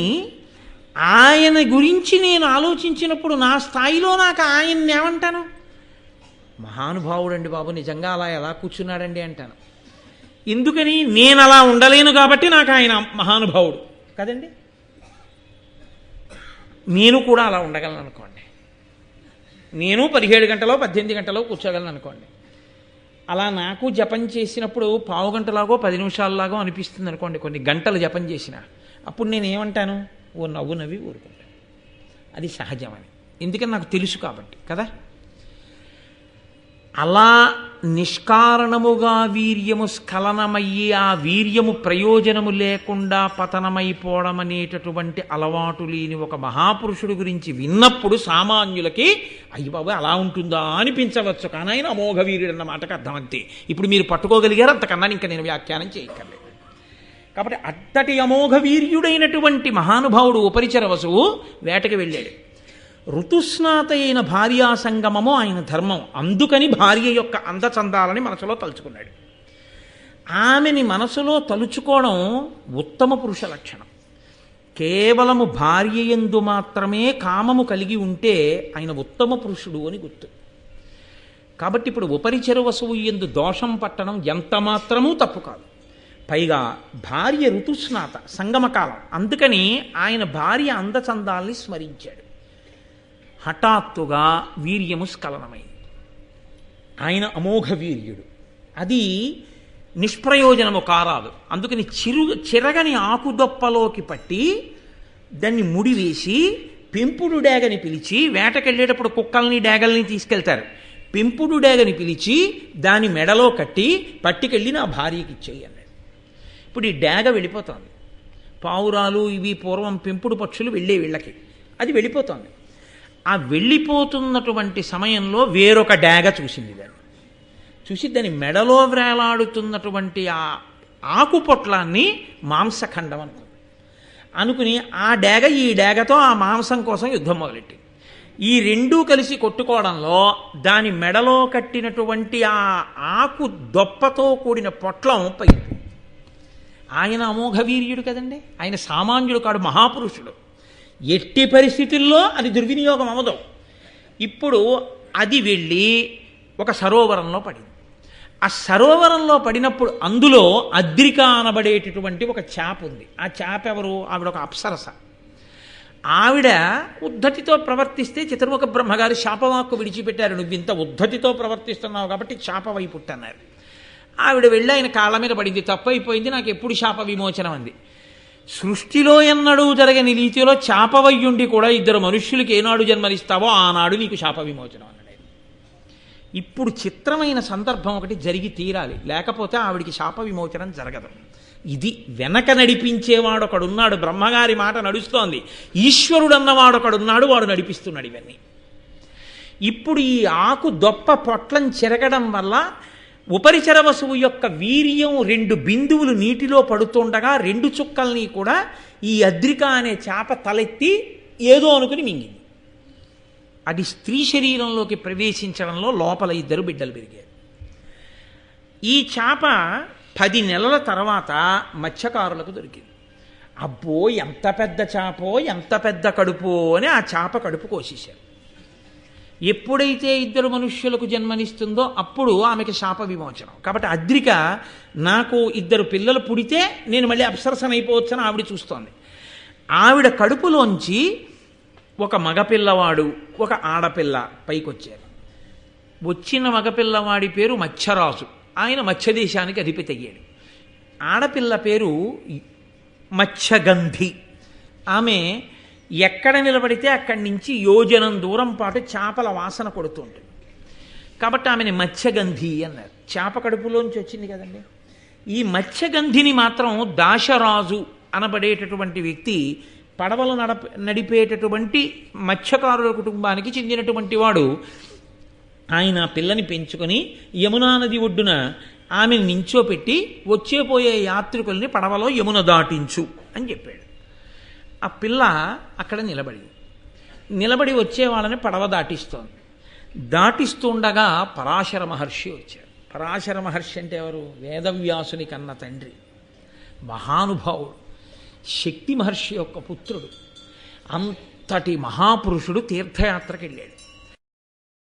ఆయన గురించి నేను ఆలోచించినప్పుడు నా స్థాయిలో నాకు ఆయన్ని ఏమంటాను? మహానుభావుడండి బాబు, నిజంగా అలా ఎలా కూర్చున్నాడండి అంటాను. ఎందుకని? నేను అలా ఉండలేను కాబట్టి నాకు ఆయన మహానుభావుడు కదండి. నేను కూడా అలా ఉండగలను అనుకోండి, నేను 17 గంటలో 18 గంటలో కూర్చోగలను అనుకోండి. అలా నాకు జపం చేసినప్పుడు పావుగంటలాగో 10 నిమిషాలలాగో అనిపిస్తుంది అనుకోండి, కొన్ని గంటలు జపం చేసిన అప్పుడు నేను ఏమంటాను? ఓ నవ్వు నవ్వి ఊరుకుంటాను. అది సహజమని, ఎందుకని నాకు తెలుసు కాబట్టి కదా. అలా నిష్కారణముగా వీర్యము స్ఖలనమయ్యి ఆ వీర్యము ప్రయోజనము లేకుండా పతనమైపోవడం అనేటటువంటి అలవాటు లేని ఒక మహాపురుషుడి గురించి విన్నప్పుడు సామాన్యులకి అయ్యి బాబు అలా ఉంటుందా అనిపించవచ్చు, కానీ ఆయన అమోఘ వీర్యుడు అన్న మాటకు అర్థం అంతే. ఇప్పుడు మీరు పట్టుకోగలిగారు, అంతకన్నా ఇంకా నేను వ్యాఖ్యానం చేయక్కర్లేదు. కాబట్టి అట్టటి అమోఘ వీర్యుడైనటువంటి మహానుభావుడు ఉపరిచర వసువు వేటకి వెళ్ళాడు. ఋతుస్నాత అయిన భార్యా సంగమము ఆయన ధర్మం. అందుకని భార్య యొక్క అందచందాలని మనసులో తలుచుకున్నాడు. ఆమెని మనసులో తలుచుకోవడం ఉత్తమ పురుష లక్షణం. కేవలము భార్య యందు మాత్రమే కామము కలిగి ఉంటే ఆయన ఉత్తమ పురుషుడు అని గుర్తు. కాబట్టి ఇప్పుడు ఉపరిచర వసువు యందు దోషం పట్టడం ఎంత మాత్రమూ తప్పు కాదు. పైగా భార్య ఋతుస్నాత సంగమకాలం, అందుకని ఆయన భార్య అందచందాల్ని స్మరించాడు. హఠాత్తుగా వీర్యము స్ఖలనమైంది. ఆయన అమోఘ వీర్యుడు, అది నిష్ప్రయోజనము కారాదు. అందుకని చిరగని ఆకుదొప్పలోకి పట్టి దాన్ని ముడివేసి పెంపుడు డేగని పిలిచి, వేటకెళ్ళేటప్పుడు కుక్కల్ని డేగల్ని తీసుకెళ్తారు, పెంపుడు డేగని పిలిచి దాని మెడలో కట్టి పట్టుకెళ్ళి నా భార్యకి ఇచ్చేయి అన్నాడు. ఇప్పుడు ఈ డేగ వెళ్ళిపోతోంది. పావురాలు ఇవి పూర్వం పెంపుడు పక్షులు వెళ్ళే వీళ్ళకి, అది వెళ్ళిపోతోంది. ఆ వెళ్ళిపోతున్నటువంటి సమయంలో వేరొక డేగ చూసింది. దాన్ని చూసి దాని మెడలో వేలాడుతున్నటువంటి ఆ ఆకుపొట్లాన్ని మాంసఖండం అనుకుని ఆ డేగ ఈ డేగతో ఆ మాంసం కోసం యుద్ధం మొదలెట్టింది. ఈ రెండూ కలిసి కొట్టుకోవడంలో దాని మెడలో కట్టినటువంటి ఆ ఆకు దొప్పతో కూడిన పొట్లం పగిలిపోయింది. ఆయన అమోఘ వీర్యుడు కదండి, ఆయన సామాన్యుడు కాడు, మహాపురుషుడు. ఎట్టి పరిస్థితుల్లో అది దుర్వినియోగం అవ్వదు. ఇప్పుడు అది వెళ్ళి ఒక సరోవరంలో పడింది. ఆ సరోవరంలో పడినప్పుడు అందులో అద్రిక అనబడేటటువంటి ఒక చేప ఉంది. ఆ చేప ఎవరు? ఆవిడ ఒక అప్సరస. ఆవిడ ఉద్ధతితో ప్రవర్తిస్తే చతుర్ముఖ బ్రహ్మగారు శాపవాక్కు విడిచిపెట్టారు, నువ్వు ఇంత ఉద్ధతితో ప్రవర్తిస్తున్నావు కాబట్టి శాప వైపు అన్నారు. ఆవిడ వెళ్ళి ఆయన కాళ్ళ మీద పడింది, తప్పైపోయింది, నాకు ఎప్పుడు శాప విమోచనం అంది. సృష్టిలో ఎన్నడూ జరగని రీతిలో శాపవయ్యుండి కూడా ఇద్దరు మనుష్యులకి ఏనాడు జన్మనిస్తావో ఆనాడు నీకు శాప విమోచనం అన్నాడు. ఇప్పుడు చిత్రమైన సందర్భం ఒకటి జరిగి తీరాలి, లేకపోతే ఆవిడికి శాప విమోచనం జరగదు. ఇది వెనక నడిపించేవాడు ఒకడున్నాడు, బ్రహ్మగారి మాట నడుస్తోంది, ఈశ్వరుడు అన్నవాడొకడున్నాడు, వాడు నడిపిస్తున్నాడు ఇవన్నీ. ఇప్పుడు ఈ ఆకు దొప్ప పొట్లం చెరగడం వల్ల ఉపరిచర వసువు యొక్క వీర్యం 2 బిందువులు నీటిలో పడుతుండగా 2 చుక్కల్ని కూడా ఈ అద్రిక అనే చేప తలెత్తి ఏదో అనుకుని మింగింది. అది స్త్రీ శరీరంలోకి ప్రవేశించడంలో లోపల 2 బిడ్డలు పెరిగారు. ఈ చేప 10 నెలల తర్వాత మత్స్యకారులకు దొరికింది. అబ్బో ఎంత పెద్ద చేపో, ఎంత పెద్ద కడుపో అని ఆ చేప కడుపు కోసేశారు. ఎప్పుడైతే 2 మనుష్యులకు జన్మనిస్తుందో అప్పుడు ఆమెకి శాప విమోచనం. కాబట్టి అద్రిక నాకు 2 పిల్లలు పుడితే నేను మళ్ళీ అప్సరసనైపోవచ్చని ఆవిడ చూస్తోంది. ఆవిడ కడుపులోంచి ఒక మగపిల్లవాడు, ఒక ఆడపిల్ల పైకొచ్చారు. వచ్చిన మగపిల్లవాడి పేరు మత్స్యరాజు, ఆయన మత్స్యదేశానికి అధిపతి అయ్యాడు. ఆడపిల్ల పేరు మత్స్యగంధి, ఆమె ఎక్కడ నిలబడితే అక్కడి నుంచి యోజనం దూరం పాటు చేపల వాసన కొడుతుంటుంది. కాబట్టి ఆమెని మత్స్యగంధి అన్నారు. చేప కడుపులోంచి వచ్చింది కదండి. ఈ మత్స్యగంధిని మాత్రం దాశరాజు అనబడేటటువంటి వ్యక్తి, పడవలు నడిపేటటువంటి మత్స్యకారుల కుటుంబానికి చెందినటువంటి వాడు, ఆయన పిల్లని పెంచుకొని యమునా నది ఒడ్డున ఆమెను నించోపెట్టి వచ్చేపోయే యాత్రికుల్ని పడవలో యమున దాటించు అని చెప్పాడు. ఆ పిల్ల అక్కడ నిలబడి వచ్చే వాళ్ళని పడవ దాటిస్తోంది. దాటిస్తుండగా పరాశర మహర్షి వచ్చారు. పరాశర మహర్షి అంటే ఎవరు? వేదవ్యాసుని కన్న తండ్రి, మహానుభావుడు, శక్తి మహర్షి యొక్క పుత్రుడు. అంతటి మహాపురుషుడు తీర్థయాత్రకు వెళ్ళాడు.